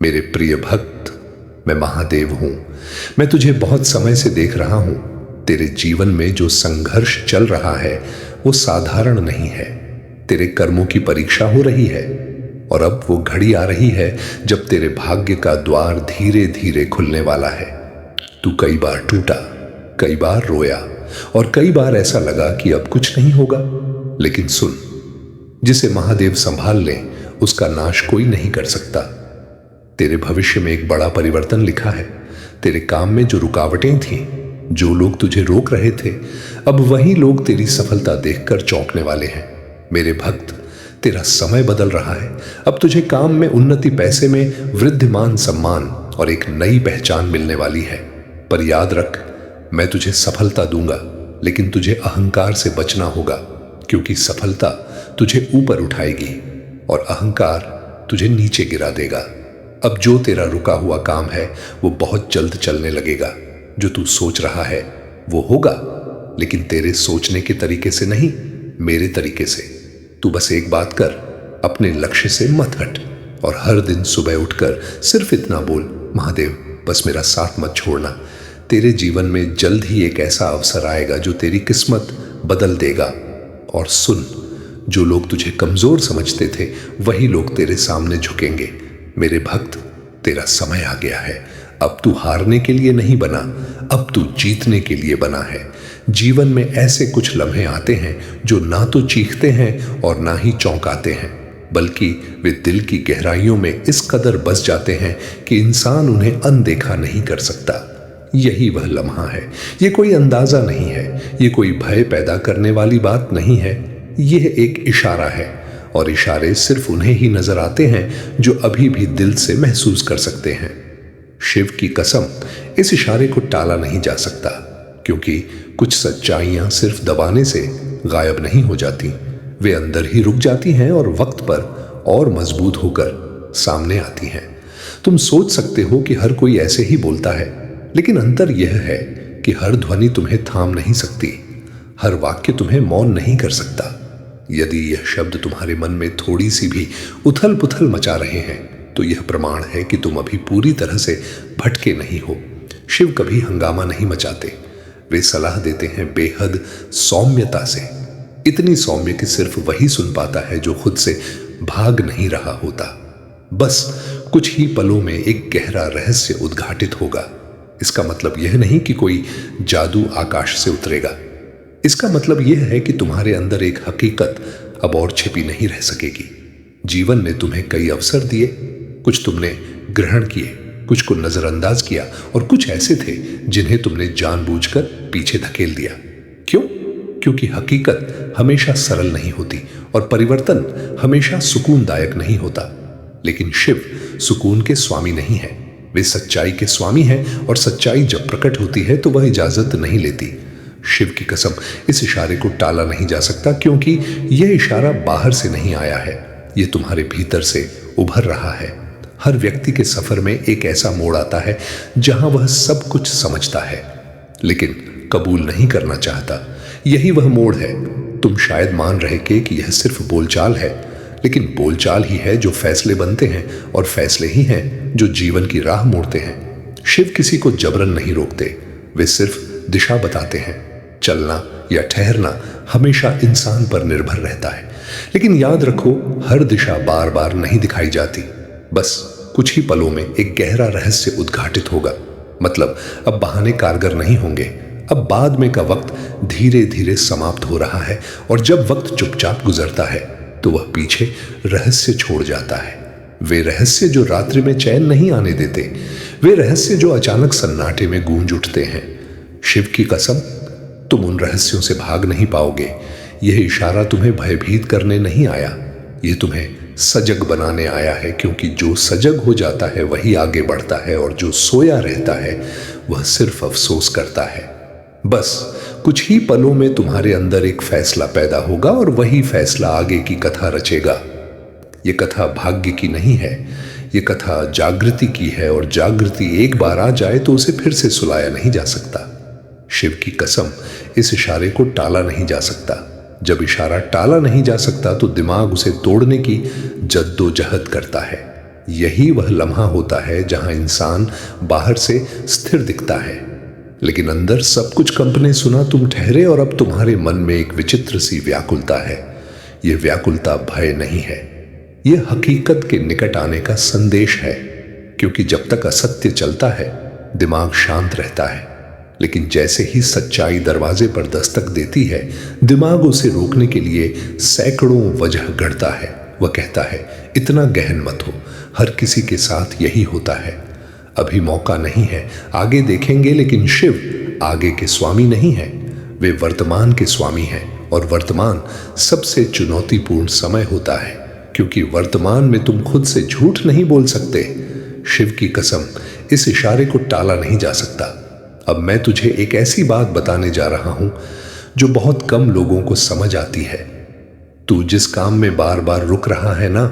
मेरे प्रिय भक्त, मैं महादेव हूं। मैं तुझे बहुत समय से देख रहा हूं। तेरे जीवन में जो संघर्ष चल रहा है वो साधारण नहीं है। तेरे कर्मों की परीक्षा हो रही है और अब वो घड़ी आ रही है जब तेरे भाग्य का द्वार धीरे धीरे खुलने वाला है। तू कई बार टूटा, कई बार रोया और कई बार ऐसा लगा कि अब कुछ नहीं होगा। लेकिन सुन, जिसे महादेव संभाल ले उसका नाश कोई नहीं कर सकता। तेरे भविष्य में एक बड़ा परिवर्तन लिखा है। तेरे काम में जो रुकावटें थीं, जो लोग तुझे रोक रहे थे, अब वही लोग तेरी सफलता देखकर चौंकने वाले हैं। मेरे भक्त, तेरा समय बदल रहा है। अब तुझे काम में उन्नति, पैसे में वृद्धिमान सम्मान और एक नई पहचान मिलने वाली है। पर याद रख, मैं तुझे सफलता दूंगा, लेकिन तुझे अहंकार से बचना होगा, क्योंकि सफलता तुझे ऊपर उठाएगी और अहंकार तुझे नीचे गिरा देगा। अब जो तेरा रुका हुआ काम है वो बहुत जल्द चलने लगेगा। जो तू सोच रहा है वो होगा, लेकिन तेरे सोचने के तरीके से नहीं, मेरे तरीके से। तू बस एक बात कर, अपने लक्ष्य से मत हट और हर दिन सुबह उठकर सिर्फ इतना बोल, महादेव बस मेरा साथ मत छोड़ना। तेरे जीवन में जल्द ही एक ऐसा अवसर आएगा जो तेरी किस्मत बदल देगा। और सुन, जो लोग तुझे कमजोर समझते थे वही लोग तेरे सामने झुकेंगे। मेरे भक्त, तेरा समय आ गया है। अब तू हारने के लिए नहीं बना, अब तू जीतने के लिए बना है। जीवन में ऐसे कुछ लम्हे आते हैं जो ना तो चीखते हैं और ना ही चौंकाते हैं, बल्कि वे दिल की गहराइयों में इस कदर बस जाते हैं कि इंसान उन्हें अनदेखा नहीं कर सकता। यही वह लम्हा है। ये कोई अंदाजा नहीं है, ये कोई भय पैदा करने वाली बात नहीं है। यह एक इशारा है और इशारे सिर्फ उन्हें ही नजर आते हैं जो अभी भी दिल से महसूस कर सकते हैं। शिव की कसम, इस इशारे को टाला नहीं जा सकता, क्योंकि कुछ सच्चाइयां सिर्फ दबाने से गायब नहीं हो जाती। वे अंदर ही रुक जाती हैं और वक्त पर और मजबूत होकर सामने आती हैं। तुम सोच सकते हो कि हर कोई ऐसे ही बोलता है, लेकिन अंतर यह है कि हर ध्वनि तुम्हें थाम नहीं सकती, हर वाक्य तुम्हें मौन नहीं कर सकता। यदि यह शब्द तुम्हारे मन में थोड़ी सी भी उथल पुथल मचा रहे हैं, तो यह प्रमाण है कि तुम अभी पूरी तरह से भटके नहीं हो। शिव कभी हंगामा नहीं मचाते, वे सलाह देते हैं बेहद सौम्यता से। इतनी सौम्य कि सिर्फ वही सुन पाता है जो खुद से भाग नहीं रहा होता। बस कुछ ही पलों में एक गहरा रहस्य उद्घाटित होगा। इसका मतलब यह नहीं कि कोई जादू आकाश से उतरेगा। इसका मतलब यह है कि तुम्हारे अंदर एक हकीकत अब और छिपी नहीं रह सकेगी। जीवन ने तुम्हें कई अवसर दिए, कुछ तुमने ग्रहण किए, कुछ को नजरअंदाज किया और कुछ ऐसे थे जिन्हें तुमने जानबूझकर पीछे धकेल दिया। क्यों? क्योंकि हकीकत हमेशा सरल नहीं होती और परिवर्तन हमेशा सुकूनदायक नहीं होता। लेकिन शिव सुकून के स्वामी नहीं है, वे सच्चाई के स्वामी हैं और सच्चाई जब प्रकट होती है तो वह इजाजत नहीं लेती। शिव की कसम, इस इशारे को टाला नहीं जा सकता, क्योंकि यह इशारा बाहर से नहीं आया है, यह तुम्हारे भीतर से उभर रहा है। हर व्यक्ति के सफर में एक ऐसा मोड़ आता है जहां वह सब कुछ समझता है लेकिन कबूल नहीं करना चाहता। यही वह मोड़ है। तुम शायद मान रहे कि यह सिर्फ बोलचाल है, लेकिन बोलचाल ही है जो फैसले बनते हैं और फैसले ही हैं जो जीवन की राह मोड़ते हैं। शिव किसी को जबरन नहीं रोकते, वे सिर्फ दिशा बताते हैं। चलना या ठहरना हमेशा इंसान पर निर्भर रहता है, लेकिन याद रखो, हर दिशा बार बार नहीं दिखाई जाती। बस कुछ ही पलों में एक गहरा रहस्य उद्घाटित होगा। मतलब अब बहाने कारगर नहीं होंगे, अब बाद में का वक्त धीरे धीरे समाप्त हो रहा है और जब वक्त चुपचाप गुजरता है तो वह पीछे रहस्य छोड़ जाता है। वे रहस्य जो रात्रि में चैन नहीं आने देते, वे रहस्य जो अचानक सन्नाटे में गूंज उठते हैं। शिव की कसम, तुम उन रहस्यों से भाग नहीं पाओगे। यह इशारा तुम्हें भयभीत करने नहीं आया, यह तुम्हें सजग बनाने आया है, क्योंकि जो सजग हो जाता है वही आगे बढ़ता है और जो सोया रहता है वह सिर्फ अफसोस करता है। बस कुछ ही पलों में तुम्हारे अंदर एक फैसला पैदा होगा और वही फैसला आगे की कथा रचेगा। यह कथा भाग्य की नहीं है, यह कथा जागृति की है और जागृति एक बार आ जाए तो उसे फिर से सुलाया नहीं जा सकता। शिव की कसम, इस इशारे को टाला नहीं जा सकता। जब इशारा टाला नहीं जा सकता तो दिमाग उसे तोड़ने की जद्दोजहद करता है। यही वह लम्हा होता है जहां इंसान बाहर से स्थिर दिखता है, लेकिन अंदर सब कुछ कंपने सुना तुम ठहरे और अब तुम्हारे मन में एक विचित्र सी व्याकुलता है। यह व्याकुलता भय नहीं है, यह हकीकत के निकट आने का संदेश है। क्योंकि जब तक असत्य चलता है दिमाग शांत रहता है, लेकिन जैसे ही सच्चाई दरवाजे पर दस्तक देती है दिमाग उसे रोकने के लिए सैकड़ों वजह गढ़ता है। वह कहता है इतना गहन मत हो, हर किसी के साथ यही होता है, अभी मौका नहीं है, आगे देखेंगे। लेकिन शिव आगे के स्वामी नहीं है, वे वर्तमान के स्वामी हैं और वर्तमान सबसे चुनौतीपूर्ण समय होता है, क्योंकि वर्तमान में तुम खुद से झूठ नहीं बोल सकते। शिव की कसम, इस इशारे को टाला नहीं जा सकता। अब मैं तुझे एक ऐसी बात बताने जा रहा हूं जो बहुत कम लोगों को समझ आती है। तू जिस काम में बार बार रुक रहा है ना,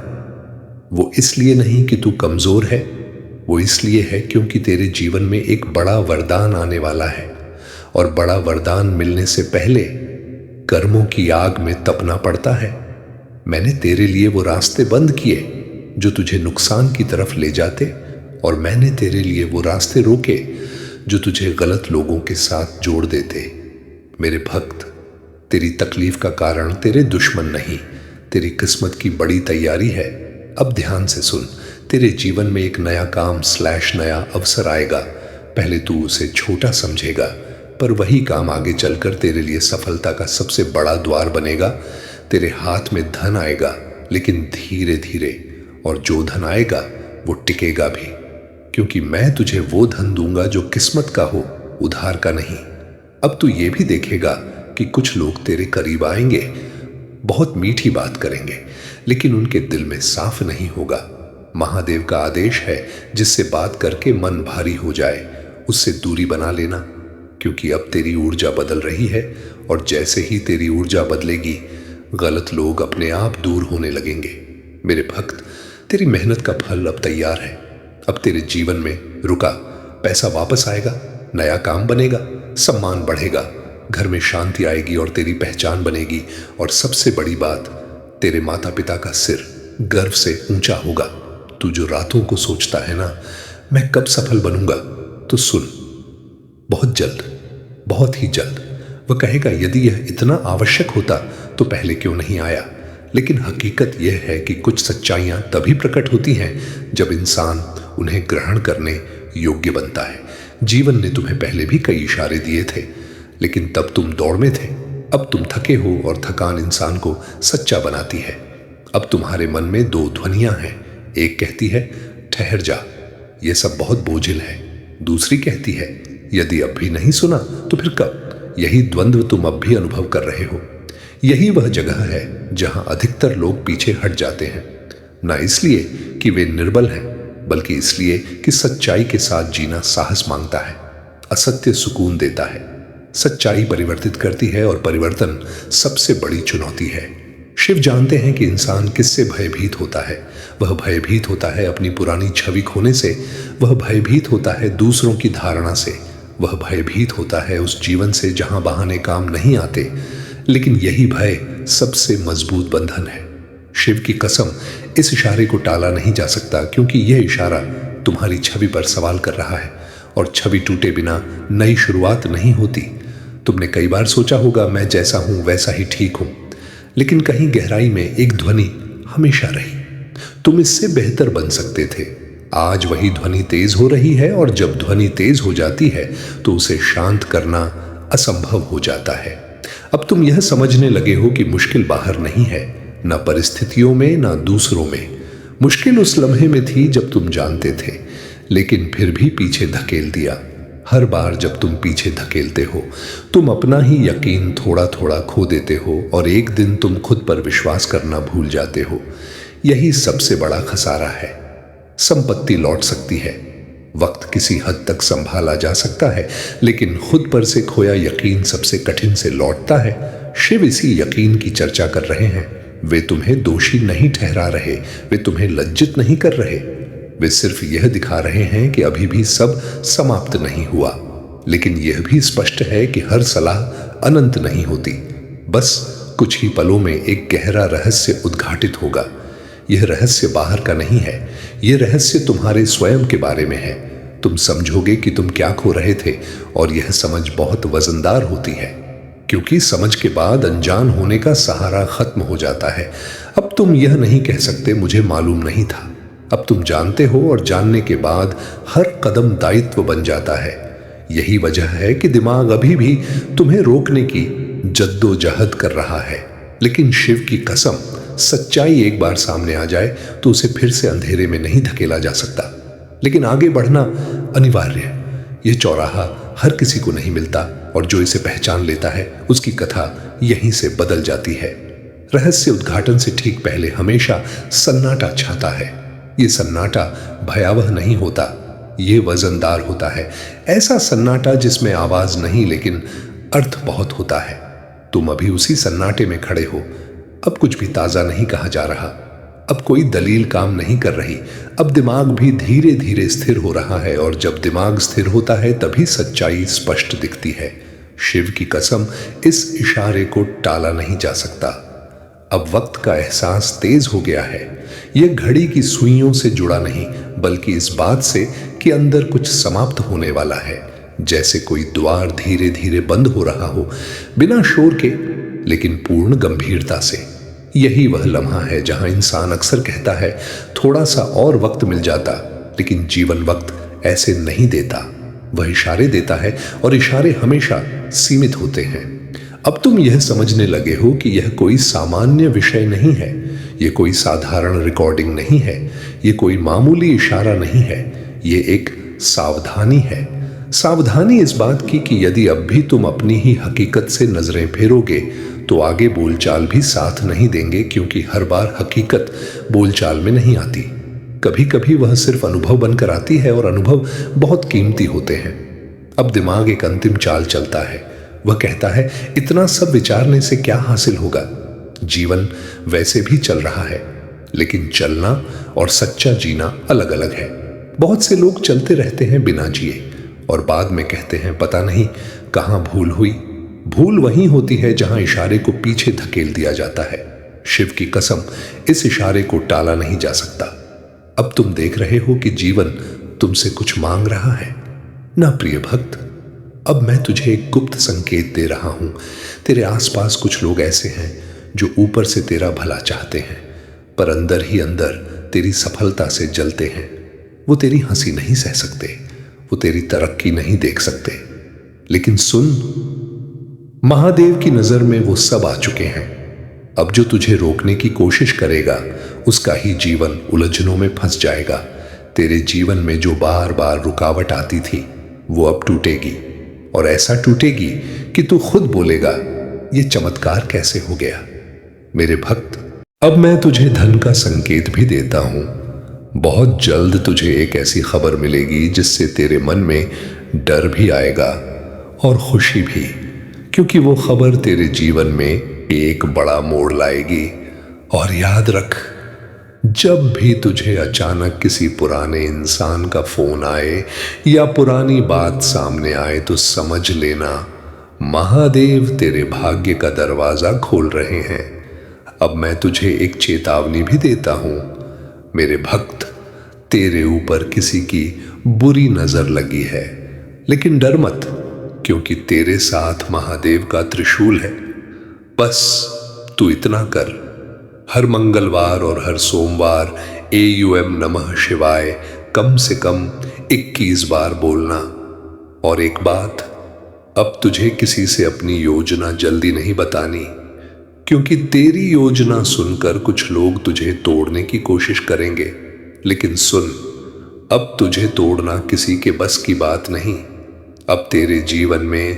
वो इसलिए नहीं कि तू कमजोर है, वो इसलिए है क्योंकि तेरे जीवन में एक बड़ा वरदान आने वाला है, और बड़ा वरदान मिलने से पहले कर्मों की आग में तपना पड़ता है। मैंने तेरे लिए वो रास्ते बंद किए जो तुझे नुकसान की तरफ ले जाते, और मैंने तेरे लिए वो रास्ते रोके जो तुझे गलत लोगों के साथ जोड़ देते। मेरे भक्त, तेरी तकलीफ का कारण तेरे दुश्मन नहीं, तेरी किस्मत की बड़ी तैयारी है। अब ध्यान से सुन, तेरे जीवन में एक नया काम / नया अवसर आएगा। पहले तू उसे छोटा समझेगा, पर वही काम आगे चलकर तेरे लिए सफलता का सबसे बड़ा द्वार बनेगा। तेरे हाथ में धन आएगा, लेकिन धीरे धीरे, और जो धन आएगा वो टिकेगा भी, क्योंकि मैं तुझे वो धन दूंगा जो किस्मत का हो, उधार का नहीं। अब तू ये भी देखेगा कि कुछ लोग तेरे करीब आएंगे, बहुत मीठी बात करेंगे, लेकिन उनके दिल में साफ नहीं होगा। महादेव का आदेश है, जिससे बात करके मन भारी हो जाए उससे दूरी बना लेना, क्योंकि अब तेरी ऊर्जा बदल रही है, और जैसे ही तेरी ऊर्जा बदलेगी गलत लोग अपने आप दूर होने लगेंगे। मेरे भक्त, तेरी मेहनत का फल अब तैयार है। अब तेरे जीवन में रुका पैसा वापस आएगा, नया काम बनेगा, सम्मान बढ़ेगा, घर में शांति आएगी और तेरी पहचान बनेगी। और सबसे बड़ी बात, तेरे माता पिता का सिर गर्व से ऊंचा होगा। तू जो रातों को सोचता है ना, मैं कब सफल बनूंगा, तो सुन, बहुत जल्द, बहुत ही जल्द। वह कहेगा यदि यह इतना आवश्यक होता तो पहले क्यों नहीं आया। लेकिन हकीकत यह है कि कुछ सच्चाइयां तभी प्रकट होती हैं जब इंसान उन्हें ग्रहण करने योग्य बनता है। जीवन ने तुम्हें पहले भी कई इशारे दिए थे, लेकिन तब तुम दौड़ में थे। अब तुम थके हो और थकान इंसान को सच्चा बनाती है। अब तुम्हारे मन में दो ध्वनियां हैं, एक कहती है ठहर जा, यह सब बहुत बोझिल है। दूसरी कहती है यदि अब भी नहीं सुना तो फिर कब। यही द्वंद्व तुम अब भी अनुभव कर रहे हो। यही वह जगह है जहां अधिकतर लोग पीछे हट जाते हैं, ना इसलिए कि वे निर्बल हैं, बल्कि इसलिए कि सच्चाई के साथ जीना साहस मांगता है। असत्य सुकून देता है, सच्चाई परिवर्तित करती है, और परिवर्तन सबसे बड़ी चुनौती है। शिव जानते हैं कि इंसान किससे भयभीत होता है। वह भयभीत होता है अपनी पुरानी छवि खोने से, वह भयभीत होता है दूसरों की धारणा से, वह भयभीत होता है उस जीवन से जहां बहाने काम नहीं आते। लेकिन यही भय सबसे मजबूत बंधन है। शिव की कसम, इस इशारे को टाला नहीं जा सकता, क्योंकि यह इशारा तुम्हारी छवि पर सवाल कर रहा है, और छवि टूटे बिना नई शुरुआत नहीं होती। तुमने कई बार सोचा होगा मैं जैसा हूं वैसा ही ठीक हूं, लेकिन कहीं गहराई में एक ध्वनि हमेशा रही, तुम इससे बेहतर बन सकते थे। आज वही ध्वनि तेज हो रही है, और जब ध्वनि तेज हो जाती है तो उसे शांत करना असंभव हो जाता है। अब तुम यह समझने लगे हो कि मुश्किल बाहर नहीं है, ना परिस्थितियों में ना दूसरों में। मुश्किल उस लम्हे में थी जब तुम जानते थे, लेकिन फिर भी पीछे धकेल दिया। हर बार जब तुम पीछे धकेलते हो तुम अपना ही यकीन थोड़ा थोड़ा खो देते हो, और एक दिन तुम खुद पर विश्वास करना भूल जाते हो। यही सबसे बड़ा खसारा है। संपत्ति लौट सकती है, वक्त किसी हद तक संभाला जा सकता है, लेकिन खुद पर से खोया यकीन सबसे कठिन से लौटता है। शिव इसी यकीन की चर्चा कर रहे हैं। वे तुम्हें दोषी नहीं ठहरा रहे, वे तुम्हें लज्जित नहीं कर रहे, वे सिर्फ यह दिखा रहे हैं कि अभी भी सब समाप्त नहीं हुआ। लेकिन यह भी स्पष्ट है कि हर सलाह अनंत नहीं होती, बस कुछ ही पलों में एक गहरा रहस्य उद्घाटित होगा। यह रहस्य बाहर का नहीं है, ये रहस्य तुम्हारे स्वयं के बारे में है। तुम समझोगे कि तुम क्या खो रहे थे, और यह समझ बहुत वजनदार होती है, क्योंकि समझ के बाद अनजान होने का सहारा खत्म हो जाता है। अब तुम यह नहीं कह सकते मुझे मालूम नहीं था। अब तुम जानते हो, और जानने के बाद हर कदम दायित्व बन जाता है। यही वजह है कि दिमाग अभी भी तुम्हें रोकने की जद्दोजहद कर रहा है। लेकिन शिव की कसम, सच्चाई एक बार सामने आ जाए तो उसे फिर से अंधेरे में नहीं धकेला जा सकता। लेकिन आगे बढ़ना अनिवार्य। यह चौराहा हर किसी को नहीं मिलता, और जो इसे पहचान लेता है उसकी कथा यहीं से बदल जाती है। रहस्य उद्घाटन से ठीक पहले हमेशा सन्नाटा छाता है। ये सन्नाटा भयावह नहीं होता, ये वजनदार होता है। ऐसा सन्नाटा जिसमें आवाज नहीं, लेकिन अर्थ बहुत होता है। तुम अभी उसी सन्नाटे में खड़े हो। अब कुछ भी ताजा नहीं कहा जा रहा, अब कोई दलील काम नहीं कर रही। अब दिमाग भी धीरे धीरे स्थिर हो रहा है, और जब दिमाग स्थिर होता है तभी सच्चाई स्पष्ट दिखती है। शिव की कसम, इस इशारे को टाला नहीं जा सकता। अब वक्त का एहसास तेज हो गया है। यह घड़ी की सुइयों से जुड़ा नहीं, बल्कि इस बात से कि अंदर कुछ समाप्त होने वाला है। जैसे कोई द्वार धीरे धीरे बंद हो रहा हो, बिना शोर के, लेकिन पूर्ण गंभीरता से। यही वह लम्हा है जहां इंसान अक्सर कहता है थोड़ा सा और वक्त मिल जाता, लेकिन जीवन वक्त ऐसे नहीं देता। वह इशारे देता है, और इशारे हमेशा सीमित होते हैं। अब तुम यह समझने लगे हो कि यह कोई सामान्य विषय नहीं है, यह कोई साधारण रिकॉर्डिंग नहीं है, यह कोई मामूली इशारा नहीं है, यह एक सावधानी है। सावधानी इस बात की कि यदि अब भी तुम अपनी ही हकीकत से नजरें फेरोगे तो आगे बोलचाल भी साथ नहीं देंगे, क्योंकि हर बार हकीकत बोलचाल में नहीं आती। कभी कभी वह सिर्फ अनुभव बनकर आती है, और अनुभव बहुत कीमती होते हैं। अब दिमाग एक अंतिम चाल चलता है। वह कहता है इतना सब विचारने से क्या हासिल होगा। जीवन वैसे भी चल रहा है, लेकिन चलना और सच्चा जीना अलग अलग है। बहुत से लोग चलते रहते हैं बिना जिए, और बाद में कहते हैं पता नहीं कहां भूल हुई। भूल वहीं होती है जहां इशारे को पीछे धकेल दिया जाता है। शिव की कसम, इस इशारे को टाला नहीं जा सकता। अब तुम देख रहे हो कि जीवन तुमसे कुछ मांग रहा है ना प्रिय भक्त। अब मैं तुझे एक गुप्त संकेत दे रहा हूं। तेरे आसपास कुछ लोग ऐसे हैं जो ऊपर से तेरा भला चाहते हैं, पर अंदर ही अंदर तेरी सफलता से जलते हैं। वो तेरी हंसी नहीं सह सकते, वो तेरी तरक्की नहीं देख सकते। लेकिन सुन, महादेव की नजर में वो सब आ चुके हैं। अब जो तुझे रोकने की कोशिश करेगा उसका ही जीवन उलझनों में फंस जाएगा। तेरे जीवन में जो बार बार रुकावट आती थी वो अब टूटेगी, और ऐसा टूटेगी कि तू खुद बोलेगा ये चमत्कार कैसे हो गया। मेरे भक्त, अब मैं तुझे धन का संकेत भी देता हूं। बहुत जल्द तुझे एक ऐसी खबर मिलेगी जिससे तेरे मन में डर भी आएगा और खुशी भी, क्योंकि वो खबर तेरे जीवन में एक बड़ा मोड़ लाएगी। और याद रख, जब भी तुझे अचानक किसी पुराने इंसान का फोन आए या पुरानी बात सामने आए तो समझ लेना महादेव तेरे भाग्य का दरवाजा खोल रहे हैं। अब मैं तुझे एक चेतावनी भी देता हूं मेरे भक्त, तेरे ऊपर किसी की बुरी नजर लगी है, लेकिन डर मत, क्योंकि तेरे साथ महादेव का त्रिशूल है। बस तू इतना कर, हर मंगलवार और हर सोमवार AUM नमः शिवाय कम से कम 21 बार बोलना। और एक बात, अब तुझे किसी से अपनी योजना जल्दी नहीं बतानी, क्योंकि तेरी योजना सुनकर कुछ लोग तुझे तोड़ने की कोशिश करेंगे। लेकिन सुन, अब तुझे तोड़ना किसी के बस की बात नहीं। अब तेरे जीवन में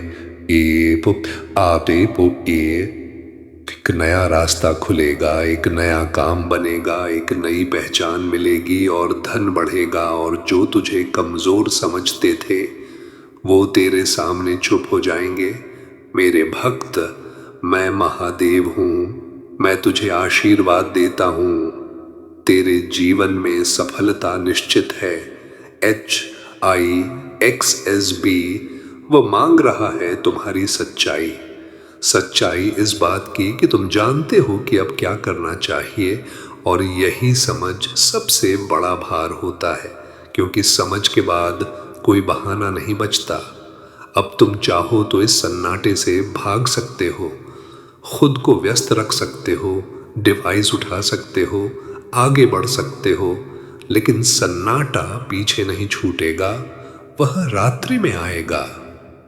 एक नया रास्ता खुलेगा, एक नया काम बनेगा, एक नई पहचान मिलेगी और धन बढ़ेगा। और जो तुझे कमजोर समझते थे वो तेरे सामने चुप हो जाएंगे। मेरे भक्त, मैं महादेव हूं, मैं तुझे आशीर्वाद देता हूं। तेरे जीवन में सफलता निश्चित है। HIXSB वो मांग रहा है तुम्हारी सच्चाई। सच्चाई इस बात की कि तुम जानते हो कि अब क्या करना चाहिए और यही समझ सबसे बड़ा भार होता है, क्योंकि समझ के बाद कोई बहाना नहीं बचता। अब तुम चाहो तो इस सन्नाटे से भाग सकते हो, खुद को व्यस्त रख सकते हो, डिवाइस उठा सकते हो, आगे बढ़ सकते हो, लेकिन सन्नाटा पीछे नहीं छूटेगा। वह रात्रि में आएगा,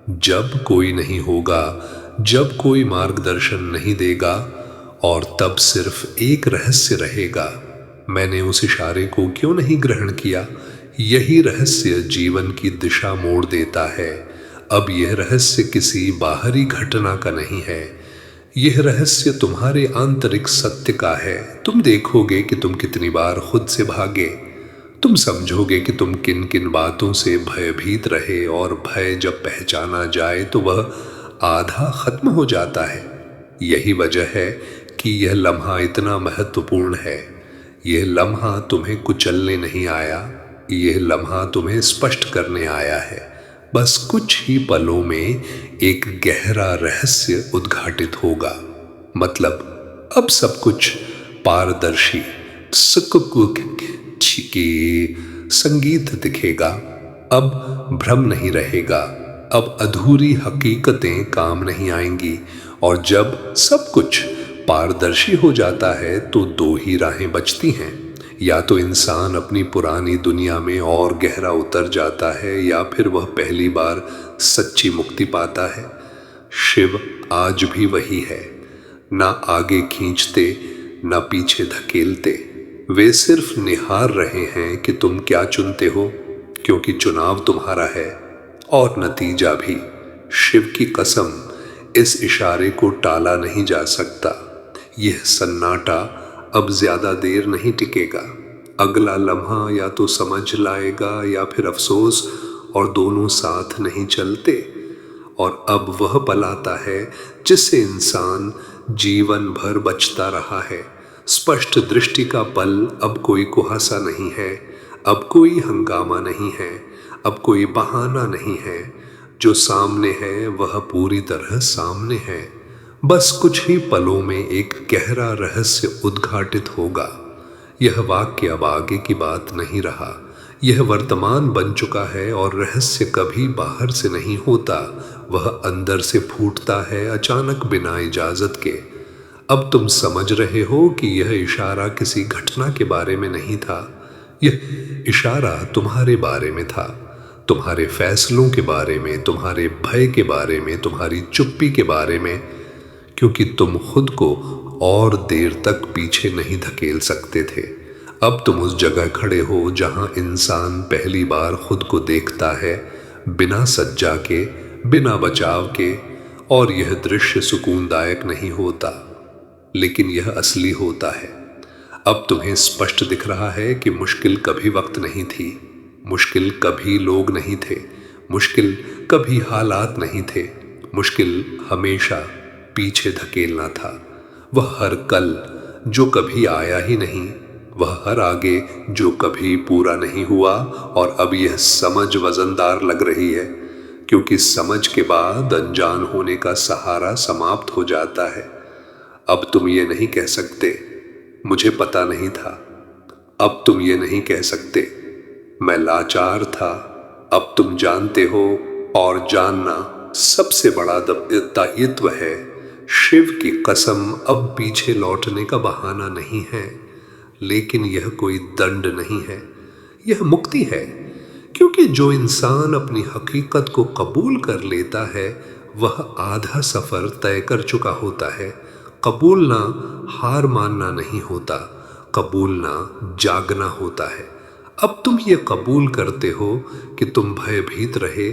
जब कोई नहीं होगा, जब कोई मार्गदर्शन नहीं देगा, और तब सिर्फ एक रहस्य रहेगा, मैंने उस इशारे को क्यों नहीं ग्रहण किया। यही रहस्य जीवन की दिशा मोड़ देता है। अब यह रहस्य किसी बाहरी घटना का नहीं है, यह रहस्य तुम्हारे आंतरिक सत्य का है। तुम देखोगे कि तुम कितनी बार खुद से भागे, तुम समझोगे कि तुम किन किन बातों से भयभीत रहे, और भय जब पहचाना जाए तो वह आधा खत्म हो जाता है। यही वजह है कि यह लम्हा इतना महत्वपूर्ण है। यह लम्हा तुम्हें कुचलने नहीं आया, यह लम्हा तुम्हें स्पष्ट करने आया है। बस कुछ ही पलों में एक गहरा रहस्य उद्घाटित होगा। मतलब अब सब कुछ पारदर्शी के संगीत दिखेगा। अब भ्रम नहीं रहेगा, अब अधूरी हकीकतें काम नहीं आएंगी। और जब सब कुछ पारदर्शी हो जाता है तो दो ही राहें बचती हैं। या तो इंसान अपनी पुरानी दुनिया में और गहरा उतर जाता है, या फिर वह पहली बार सच्ची मुक्ति पाता है। शिव आज भी वही है, ना आगे खींचते ना पीछे धकेलते। वे सिर्फ निहार रहे हैं कि तुम क्या चुनते हो, क्योंकि चुनाव तुम्हारा है और नतीजा भी। शिव की कसम, इस इशारे को टाला नहीं जा सकता। यह सन्नाटा अब ज्यादा देर नहीं टिकेगा। अगला लम्हा या तो समझ लाएगा या फिर अफसोस, और दोनों साथ नहीं चलते। और अब वह पल आता है जिससे इंसान जीवन भर बचता रहा है। स्पष्ट दृष्टि का पल। अब कोई कुहासा नहीं है, अब कोई हंगामा नहीं है, अब कोई बहाना नहीं है। जो सामने है वह पूरी तरह सामने है। बस कुछ ही पलों में एक गहरा रहस्य उद्घाटित होगा। यह वाक्य अब आगे की बात नहीं रहा, यह वर्तमान बन चुका है। और रहस्य कभी बाहर से नहीं होता, वह अंदर से फूटता है, अचानक बिना इजाजत के। अब तुम समझ रहे हो कि यह इशारा किसी घटना के बारे में नहीं था, यह इशारा तुम्हारे बारे में था, तुम्हारे फैसलों के बारे में, तुम्हारे भय के बारे में, तुम्हारी चुप्पी के बारे में। क्योंकि तुम खुद को और देर तक पीछे नहीं धकेल सकते थे। अब तुम उस जगह खड़े हो जहां इंसान पहली बार खुद को देखता है, बिना सज्जा के, बिना बचाव के। और यह दृश्य सुकूनदायक नहीं होता, लेकिन यह असली होता है। अब तुम्हें स्पष्ट दिख रहा है कि मुश्किल कभी वक्त नहीं थी, मुश्किल कभी लोग नहीं थे, मुश्किल कभी हालात नहीं थे, मुश्किल हमेशा पीछे धकेलना था। वह हर कल जो कभी आया ही नहीं, वह हर आगे जो कभी पूरा नहीं हुआ। और अब यह समझ वजनदार लग रही है, क्योंकि समझ के बाद अनजान होने का सहारा समाप्त हो जाता है। अब तुम ये नहीं कह सकते मुझे पता नहीं था, अब तुम ये नहीं कह सकते मैं लाचार था। अब तुम जानते हो, और जानना सबसे बड़ा दायित्व है। शिव की कसम, अब पीछे लौटने का बहाना नहीं है, लेकिन यह कोई दंड नहीं है, यह मुक्ति है। क्योंकि जो इंसान अपनी हकीकत को कबूल कर लेता है, वह आधा सफर तय कर चुका होता है। कबूलना हार मानना नहीं होता, कबूलना जागना होता है। अब तुम ये कबूल करते हो कि तुम भयभीत रहे,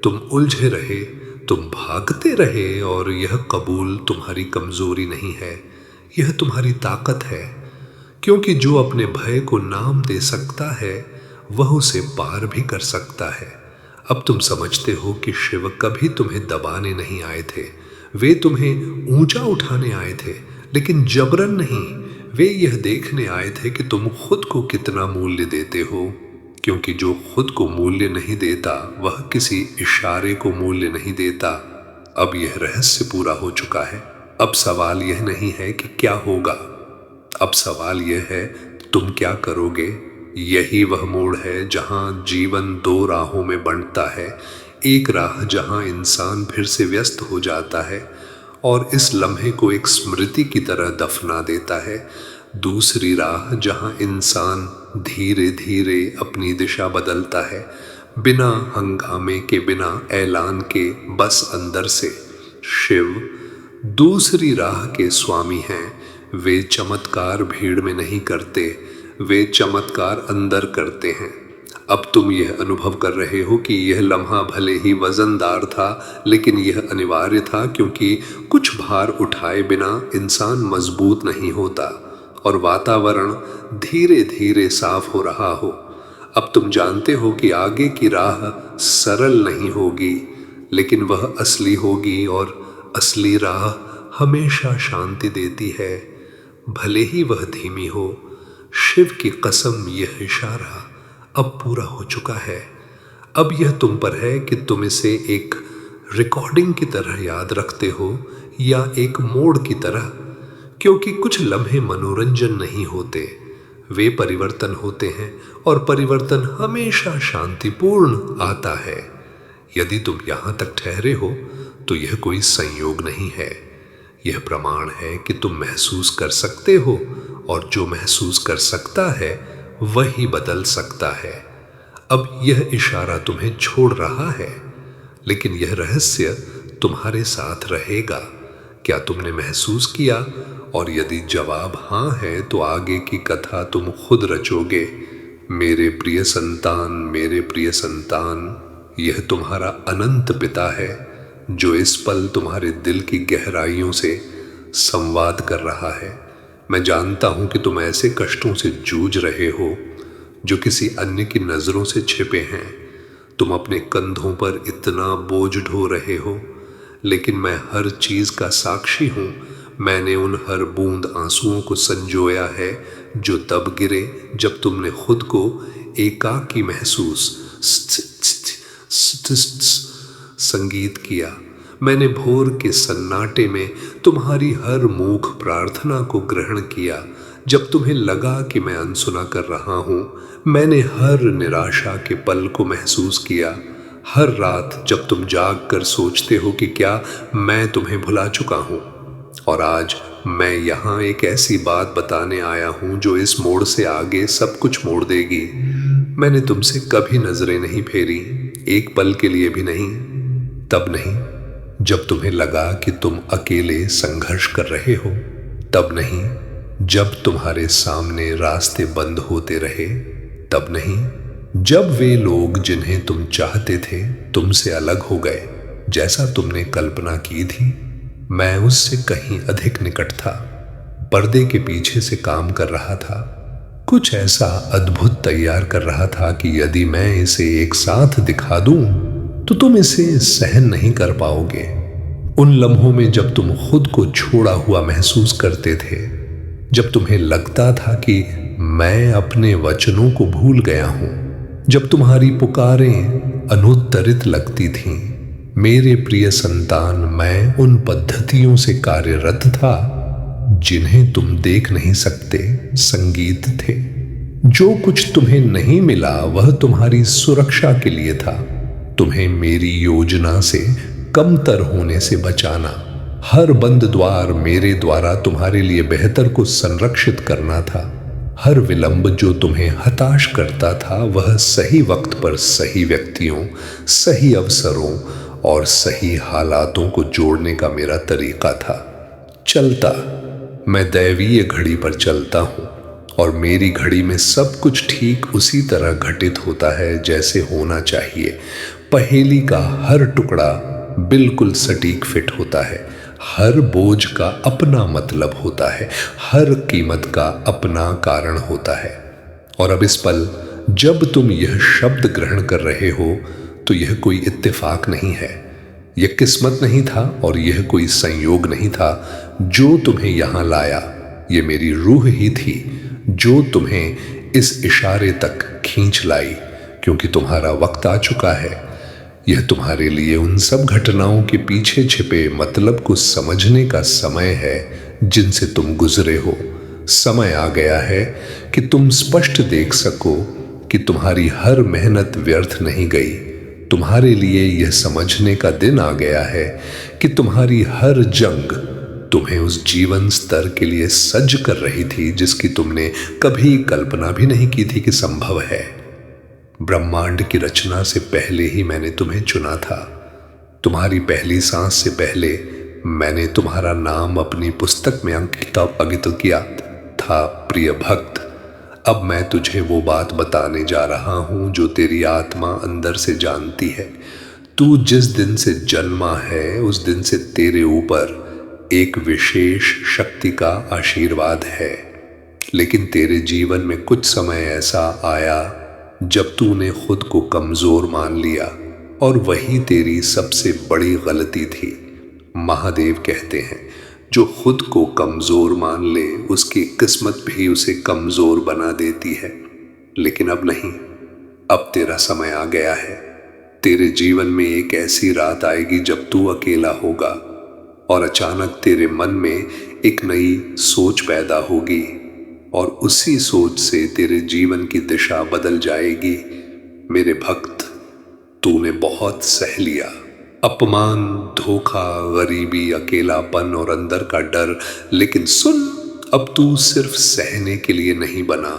तुम उलझे रहे, तुम भागते रहे, और यह कबूल तुम्हारी कमजोरी नहीं है, यह तुम्हारी ताकत है। क्योंकि जो अपने भय को नाम दे सकता है, वह उसे पार भी कर सकता है। अब तुम समझते हो कि शिव कभी तुम्हें दबाने नहीं आए थे, वे तुम्हें ऊंचा उठाने आए थे, लेकिन जबरन नहीं। वे यह देखने आए थे कि तुम खुद को कितना मूल्य देते हो। क्योंकि जो खुद को मूल्य नहीं देता, वह किसी इशारे को मूल्य नहीं देता। अब यह रहस्य पूरा हो चुका है। अब सवाल यह नहीं है कि क्या होगा, अब सवाल यह है, तुम क्या करोगे? यही वह मोड़ है जहां जीवन दो राहों में बंटता है। एक राह जहां इंसान फिर से व्यस्त हो जाता है और इस लम्हे को एक स्मृति की तरह दफना देता है। दूसरी राह जहां इंसान धीरे धीरे अपनी दिशा बदलता है, बिना हंगामे के, बिना ऐलान के, बस अंदर से। शिव दूसरी राह के स्वामी हैं। वे चमत्कार भीड़ में नहीं करते, वे चमत्कार अंदर करते हैं। अब तुम यह अनुभव कर रहे हो कि यह लम्हा भले ही वजनदार था, लेकिन यह अनिवार्य था, क्योंकि कुछ भार उठाए बिना इंसान मजबूत नहीं होता और वातावरण धीरे धीरे साफ हो रहा हो। अब तुम जानते हो कि आगे की राह सरल नहीं होगी, लेकिन वह असली होगी, और असली राह हमेशा शांति देती है, भले ही वह धीमी हो। शिव की कसम, यह इशारा अब पूरा हो चुका है। अब यह तुम पर है कि तुम इसे एक रिकॉर्डिंग की तरह याद रखते हो या एक मोड़ की तरह, क्योंकि कुछ लम्हे मनोरंजन नहीं होते, वे परिवर्तन होते हैं, और परिवर्तन हमेशा शांतिपूर्ण आता है। यदि तुम यहां तक ठहरे हो तो यह कोई संयोग नहीं है, यह प्रमाण है कि तुम महसूस कर सकते हो, और जो महसूस कर सकता है वही बदल सकता है। अब यह इशारा तुम्हें छोड़ रहा है, लेकिन यह रहस्य तुम्हारे साथ रहेगा। क्या तुमने महसूस किया? और यदि जवाब हाँ है, तो आगे की कथा तुम खुद रचोगे। मेरे प्रिय संतान, मेरे प्रिय संतान, यह तुम्हारा अनंत पिता है, जो इस पल तुम्हारे दिल की गहराइयों से संवाद कर रहा है। मैं जानता हूं कि तुम ऐसे कष्टों से जूझ रहे हो जो किसी अन्य की नजरों से छिपे हैं। तुम अपने कंधों पर इतना बोझ ढो रहे हो, लेकिन मैं हर चीज का साक्षी हूं। मैंने उन हर बूंद आंसुओं को संजोया है जो तब गिरे जब तुमने खुद को एकाकी महसूस संगीत किया। मैंने भोर के सन्नाटे में तुम्हारी हर मूक प्रार्थना को ग्रहण किया जब तुम्हें लगा कि मैं अनसुना कर रहा हूं। मैंने हर निराशा के पल को महसूस किया, हर रात जब तुम जाग कर सोचते हो कि क्या मैं तुम्हें भुला चुका हूं। और आज मैं यहाँ एक ऐसी बात बताने आया हूं जो इस मोड़ से आगे सब कुछ मोड़ देगी। मैंने तुमसे कभी नजरें नहीं फेरी, एक पल के लिए भी नहीं। तब नहीं जब तुम्हें लगा कि तुम अकेले संघर्ष कर रहे हो, तब नहीं जब तुम्हारे सामने रास्ते बंद होते रहे, तब नहीं जब वे लोग जिन्हें तुम चाहते थे तुमसे अलग हो गए। जैसा तुमने कल्पना की थी, मैं उससे कहीं अधिक निकट था, पर्दे के पीछे से काम कर रहा था, कुछ ऐसा अद्भुत तैयार कर रहा था कि यदि मैं इसे एक साथ दिखा दूं तो तुम इसे सहन नहीं कर पाओगे। उन लम्हों में जब तुम खुद को छोड़ा हुआ महसूस करते थे, जब तुम्हें लगता था कि मैं अपने वचनों को भूल गया हूं, जब तुम्हारी पुकारें अनुत्तरित लगती थीं, मेरे प्रिय संतान, मैं उन पद्धतियों से कार्यरत था जिन्हें तुम देख नहीं सकते। संगीत थे। जो कुछ तुम्हें नहीं मिला वह तुम्हारी सुरक्षा के लिए था, तुम्हें मेरी योजना से कमतर होने से बचाना। हर बंद द्वार मेरे द्वारा तुम्हारे लिए बेहतर को संरक्षित करना था। हर विलंब जो तुम्हें हताश करता था, वह सही वक्त पर सही व्यक्तियों, सही अवसरों और सही हालातों को जोड़ने का मेरा तरीका था। चलता, मैं दैवीय घड़ी पर चलता हूं, और मेरी घड़ी में सब कुछ ठीक उसी तरह घटित होता है जैसे होना चाहिए। पहेली का हर टुकड़ा बिल्कुल सटीक फिट होता है, हर बोझ का अपना मतलब होता है, हर कीमत का अपना कारण होता है। और अब इस पल जब तुम यह शब्द ग्रहण कर रहे हो, तो यह कोई इत्तेफाक नहीं है, यह किस्मत नहीं था, और यह कोई संयोग नहीं था जो तुम्हें यहां लाया। यह मेरी रूह ही थी जो तुम्हें इस इशारे तक खींच लाई, क्योंकि तुम्हारा वक्त आ चुका है। यह तुम्हारे लिए उन सब घटनाओं के पीछे छिपे मतलब को समझने का समय है जिनसे तुम गुजरे हो। समय आ गया है कि तुम स्पष्ट देख सको कि तुम्हारी हर मेहनत व्यर्थ नहीं गई। तुम्हारे लिए यह समझने का दिन आ गया है कि तुम्हारी हर जंग तुम्हें उस जीवन स्तर के लिए सज्ज कर रही थी जिसकी तुमने कभी कल्पना भी नहीं की थी कि संभव है। ब्रह्मांड की रचना से पहले ही मैंने तुम्हें चुना था। तुम्हारी पहली सांस से पहले मैंने तुम्हारा नाम अपनी पुस्तक में अंकित किया था, प्रिय भक्त। अब मैं तुझे वो बात बताने जा रहा हूं जो तेरी आत्मा अंदर से जानती है। तू जिस दिन से जन्मा है उस दिन से तेरे ऊपर एक विशेष शक्ति का आशीर्वाद है। लेकिन तेरे जीवन में कुछ समय ऐसा आया जब तूने खुद को कमजोर मान लिया, और वही तेरी सबसे बड़ी गलती थी। महादेव कहते हैं, जो खुद को कमजोर मान ले उसकी किस्मत भी उसे कमजोर बना देती है। लेकिन अब नहीं, अब तेरा समय आ गया है। तेरे जीवन में एक ऐसी रात आएगी जब तू अकेला होगा और अचानक तेरे मन में एक नई सोच पैदा होगी और उसी सोच से तेरे जीवन की दिशा बदल जाएगी। मेरे भक्त, तूने बहुत सह लिया, अपमान, धोखा, गरीबी, अकेलापन और अंदर का डर। लेकिन सुन, अब तू सिर्फ सहने के लिए नहीं बना,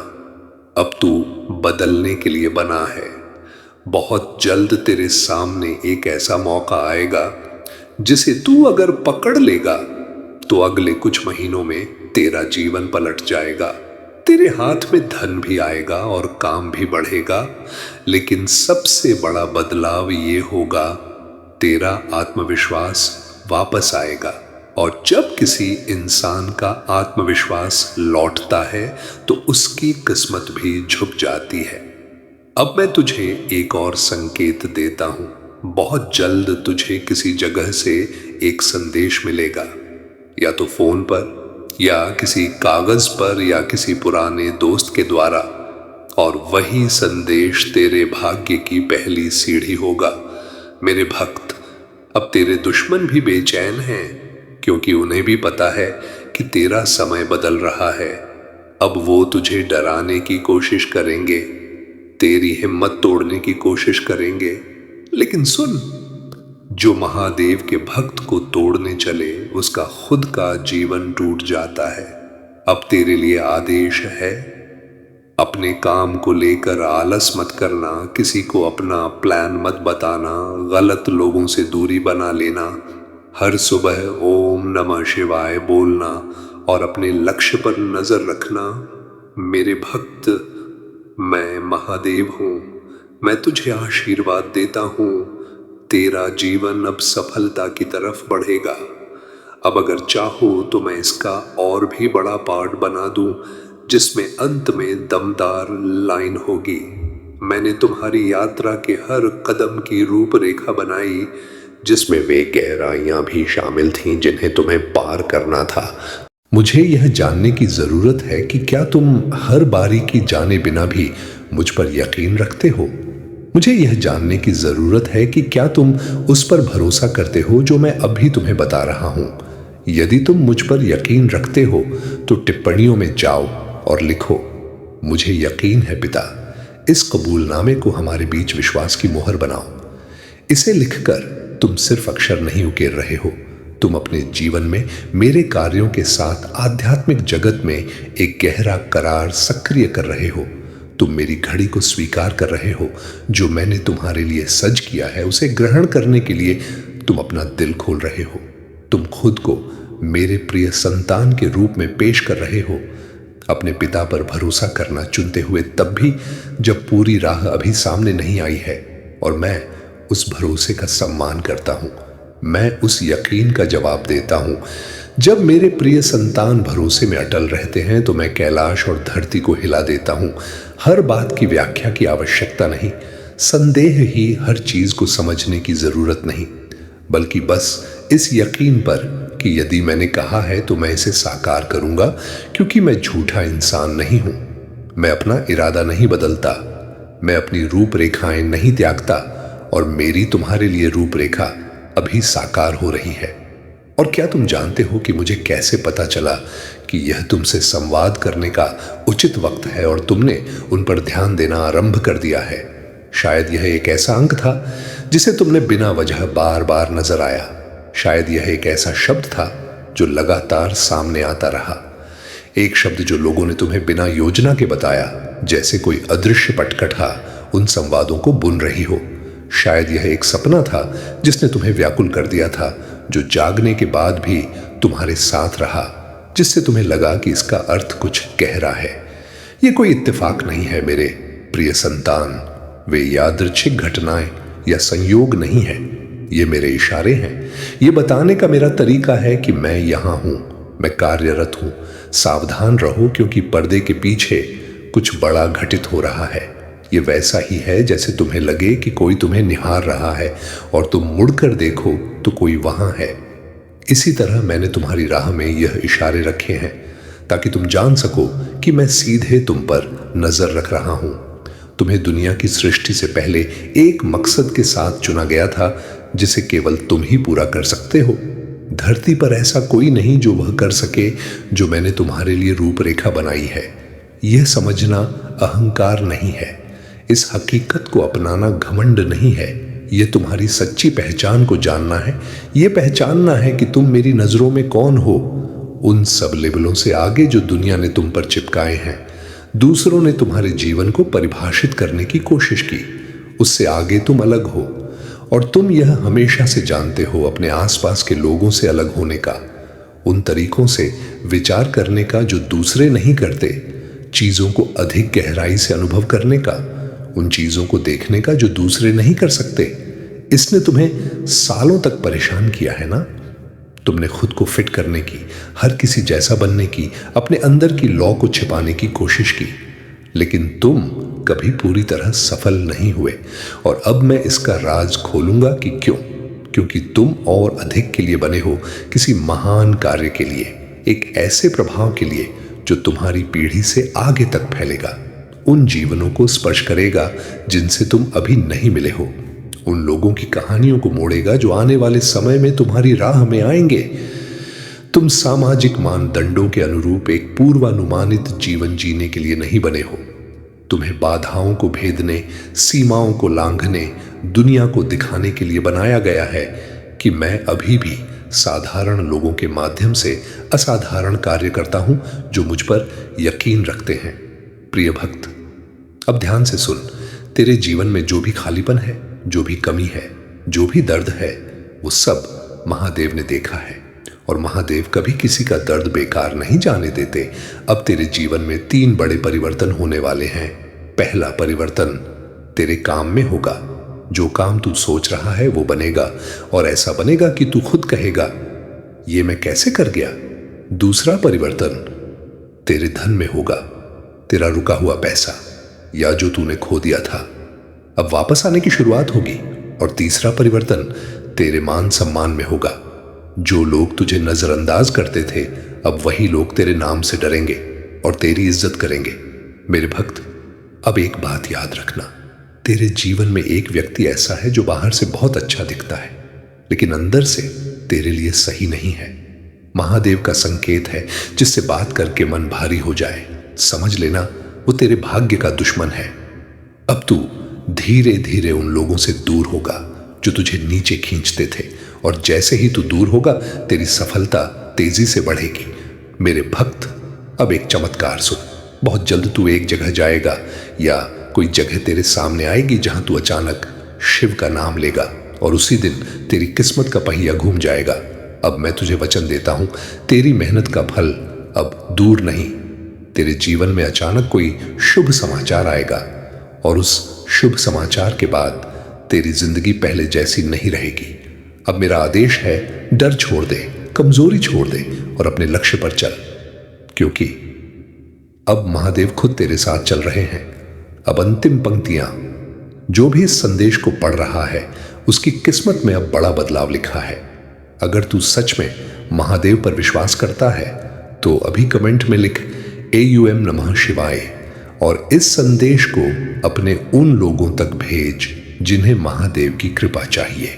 अब तू बदलने के लिए बना है। बहुत जल्द तेरे सामने एक ऐसा मौका आएगा जिसे तू अगर पकड़ लेगा तो अगले कुछ महीनों में तेरा जीवन पलट जाएगा। तेरे हाथ में धन भी आएगा और काम भी बढ़ेगा, लेकिन सबसे बड़ा बदलाव ये होगा, तेरा आत्मविश्वास वापस आएगा। और जब किसी इंसान का आत्मविश्वास लौटता है तो उसकी किस्मत भी झुक जाती है। अब मैं तुझे एक और संकेत देता हूं। बहुत जल्द तुझे किसी जगह से एक संदेश मिलेगा, या तो फोन पर या किसी कागज पर या किसी पुराने दोस्त के द्वारा, और वही संदेश तेरे भाग्य की पहली सीढ़ी होगा। मेरे भक्त, अब तेरे दुश्मन भी बेचैन हैं, क्योंकि उन्हें भी पता है कि तेरा समय बदल रहा है। अब वो तुझे डराने की कोशिश करेंगे, तेरी हिम्मत तोड़ने की कोशिश करेंगे। लेकिन सुन, जो महादेव के भक्त को तोड़ने चले उसका खुद का जीवन टूट जाता है। अब तेरे लिए आदेश है, अपने काम को लेकर आलस मत करना, किसी को अपना प्लान मत बताना, गलत लोगों से दूरी बना लेना, हर सुबह ओम नमः शिवाय बोलना और अपने लक्ष्य पर नजर रखना। मेरे भक्त, मैं महादेव हूं, मैं तुझे आशीर्वाद देता हूं। तेरा जीवन अब सफलता की तरफ बढ़ेगा। अब अगर चाहो तो मैं इसका और भी बड़ा पार्ट बना दूं, जिसमें अंत में दमदार लाइन होगी। मैंने तुम्हारी यात्रा के हर कदम की रूपरेखा बनाई, जिसमें वे गहराइयां भी शामिल थीं जिन्हें तुम्हें पार करना था। मुझे यह जानने की जरूरत है कि क्या तुम हर बारीकी जाने बिना भी मुझ पर यकीन रखते हो। मुझे यह जानने की जरूरत है कि क्या तुम उस पर भरोसा करते हो जो मैं अभी तुम्हें बता रहा हूं। यदि तुम मुझ पर यकीन रखते हो तो टिप्पणियों में जाओ और लिखो, मुझे यकीन है पिता। इस कबूलनामे को हमारे बीच विश्वास की मोहर बनाओ। इसे लिखकर तुम सिर्फ अक्षर नहीं उकेर रहे हो, तुम अपने जीवन में मेरे कार्यों के साथ आध्यात्मिक जगत में एक गहरा करार सक्रिय कर रहे हो। तुम मेरी घड़ी को स्वीकार कर रहे हो। जो मैंने तुम्हारे लिए सज किया है उसे ग्रहण करने के लिए तुम अपना दिल खोल रहे हो। तुम खुद को मेरे प्रिय संतान के रूप में पेश कर रहे हो, अपने पिता पर भरोसा करना चुनते हुए, तब भी जब पूरी राह अभी सामने नहीं आई है। और मैं उस भरोसे का सम्मान करता हूं, मैं उस यकीन का जवाब देता हूं। जब मेरे प्रिय संतान भरोसे में अटल रहते हैं तो मैं कैलाश और धरती को हिला देता हूं। हर बात की व्याख्या की आवश्यकता नहीं, संदेह ही हर चीज को समझने की जरूरत नहीं, बल्कि बस इस यकीन पर कि यदि मैंने कहा है तो मैं इसे साकार करूंगा, क्योंकि मैं झूठा इंसान नहीं हूं। मैं अपना इरादा नहीं बदलता, मैं अपनी रूपरेखाएं नहीं त्यागता, और मेरी तुम्हारे लिए रूपरेखा अभी साकार हो रही है। और क्या तुम जानते हो कि मुझे कैसे पता चला कि यह तुमसे संवाद करने का उचित वक्त है और तुमने उन पर ध्यान देना आरंभ कर दिया है। शायद यह एक ऐसा अंक था जिसे तुमने बिना वजह बार बार नजर आया। शायद यह एक ऐसा शब्द था जो लगातार सामने आता रहा, एक शब्द जो लोगों ने तुम्हें बिना योजना के बताया, जैसे कोई अदृश्य पटकथा उन संवादों को बुन रही हो। शायद यह एक सपना था जिसने तुम्हें व्याकुल कर दिया था, जो जागने के बाद भी तुम्हारे साथ रहा, जिससे तुम्हें लगा कि इसका अर्थ कुछ गहरा है। यह कोई इत्तेफाक नहीं है मेरे प्रिय संतान, वे यादृच्छिक घटनाएं या संयोग नहीं है। ये मेरे इशारे हैं, ये बताने का मेरा तरीका है कि मैं यहां हूं, मैं कार्यरत हूं। सावधान रहो, क्योंकि पर्दे के पीछे कुछ बड़ा घटित हो रहा है। ये वैसा ही है जैसे तुम्हें लगे कि कोई तुम्हें निहार रहा है और तुम मुड़कर देखो तो कोई वहां है। इसी तरह मैंने तुम्हारी राह में यह इशारे रखे हैं ताकि तुम जान सको कि मैं सीधे तुम पर नजर रख रहा हूं। तुम्हें दुनिया की सृष्टि से पहले एक मकसद के साथ चुना गया था जिसे केवल तुम ही पूरा कर सकते हो। धरती पर ऐसा कोई नहीं जो वह कर सके जो मैंने तुम्हारे लिए रूपरेखा बनाई है। यह समझना अहंकार नहीं है, इस हकीकत को अपनाना घमंड नहीं है। यह तुम्हारी सच्ची पहचान को जानना है। यह पहचानना है कि तुम मेरी नजरों में कौन हो, उन सब लेबलों से आगे जो दुनिया ने तुम पर चिपकाए हैं। दूसरों ने तुम्हारे जीवन को परिभाषित करने की कोशिश की, उससे आगे तुम अलग हो। और तुम यह हमेशा से जानते हो अपने आसपास के लोगों से अलग होने का, उन तरीकों से विचार करने का जो दूसरे नहीं करते, चीजों को अधिक गहराई से अनुभव करने का, उन चीजों को देखने का जो दूसरे नहीं कर सकते। इसने तुम्हें सालों तक परेशान किया है ना। तुमने खुद को फिट करने की, हर किसी जैसा बनने की, अपने अंदर की लौ को छिपाने की कोशिश की, लेकिन तुम कभी पूरी तरह सफल नहीं हुए। और अब मैं इसका राज खोलूंगा कि क्यों। क्योंकि तुम और अधिक के लिए बने हो, किसी महान कार्य के लिए, एक ऐसे प्रभाव के लिए जो तुम्हारी पीढ़ी से आगे तक फैलेगा, उन जीवनों को स्पर्श करेगा जिनसे तुम अभी नहीं मिले हो, उन लोगों की कहानियों को मोड़ेगा जो आने वाले समय में तुम्हारी राह में आएंगे। तुम सामाजिक मानदंडों के अनुरूप एक पूर्वानुमानित जीवन जीने के लिए नहीं बने हो। तुम्हें बाधाओं को भेदने, सीमाओं को लांघने, दुनिया को दिखाने के लिए बनाया गया है कि मैं अभी भी साधारण लोगों के माध्यम से असाधारण कार्य करता हूं जो मुझ पर यकीन रखते हैं। प्रिय भक्त, अब ध्यान से सुन। तेरे जीवन में जो भी खालीपन है, जो भी कमी है, जो भी दर्द है, वो सब महादेव ने देखा है। और महादेव कभी किसी का दर्द बेकार नहीं जाने देते। अब तेरे जीवन में 3 बड़े परिवर्तन होने वाले हैं। पहला परिवर्तन तेरे काम में होगा। जो काम तू सोच रहा है वो बनेगा, और ऐसा बनेगा कि तू खुद कहेगा, ये मैं कैसे कर गया। दूसरा परिवर्तन तेरे धन में होगा। तेरा रुका हुआ पैसा या जो तूने खो दिया था अब वापस आने की शुरुआत होगी। और तीसरा परिवर्तन तेरे मान सम्मान में होगा। जो लोग तुझे नजरअंदाज करते थे, अब वही लोग तेरे नाम से डरेंगे और तेरी इज्जत करेंगे। मेरे भक्त, अब एक बात याद रखना, तेरे जीवन में एक व्यक्ति ऐसा है जो बाहर से बहुत अच्छा दिखता है, लेकिन अंदर से तेरे लिए सही नहीं है। महादेव का संकेत है जिससे बात करके मन भारी हो जाए। समझ लेना, वो तेरे भाग्य का दुश्मन है। अब तू धीरे धीरे उन लोगों से दूर होगा जो तुझे नीचे खींचते थे, और जैसे ही तू दूर होगा तेरी सफलता तेजी से बढ़ेगी। मेरे भक्त, अब एक चमत्कार सुन। बहुत जल्द तू एक जगह जाएगा या कोई जगह तेरे सामने आएगी जहां तू अचानक शिव का नाम लेगा, और उसी दिन तेरी किस्मत का पहिया घूम जाएगा। अब मैं तुझे वचन देता हूं, तेरी मेहनत का फल अब दूर नहीं। तेरे जीवन में अचानक कोई शुभ समाचार आएगा, और उस शुभ समाचार के बाद तेरी जिंदगी पहले जैसी नहीं रहेगी। अब मेरा आदेश है, डर छोड़ दे, कमजोरी छोड़ दे और अपने लक्ष्य पर चल, क्योंकि अब महादेव खुद तेरे साथ चल रहे हैं। अब अंतिम पंक्तियां, जो भी इस संदेश को पढ़ रहा है उसकी किस्मत में अब बड़ा बदलाव लिखा है। अगर तू सच में महादेव पर विश्वास करता है तो अभी कमेंट में लिख AUM नमः शिवाय, और इस संदेश को अपने उन लोगों तक भेज जिन्हें महादेव की कृपा चाहिए।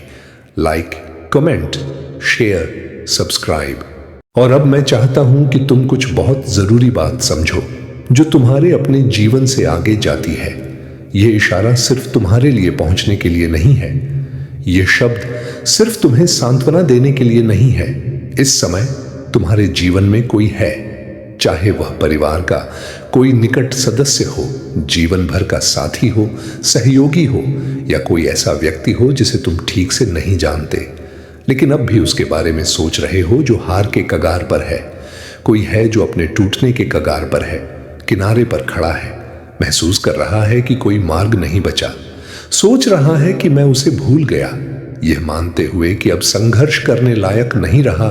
लाइक, कमेंट, शेयर, सब्सक्राइब और अब मैं चाहता हूं कि तुम कुछ बहुत जरूरी बात समझो जो तुम्हारे अपने जीवन से आगे जाती है। यह इशारा सिर्फ तुम्हारे लिए पहुंचने के लिए नहीं है। यह शब्द सिर्फ तुम्हें सांत्वना देने के लिए नहीं है। इस समय तुम्हारे जीवन में कोई है, चाहे वह परिवार का कोई निकट सदस्य हो, जीवन भर का साथी हो, सहयोगी हो, या कोई ऐसा व्यक्ति हो जिसे तुम ठीक से नहीं जानते लेकिन अब भी उसके बारे में सोच रहे हो, जो हार के कगार पर है। कोई है जो अपने टूटने के कगार पर है, किनारे पर खड़ा है, महसूस कर रहा है कि कोई मार्ग नहीं बचा, सोच रहा है कि मैं उसे भूल गया, यह मानते हुए कि अब संघर्ष करने लायक नहीं रहा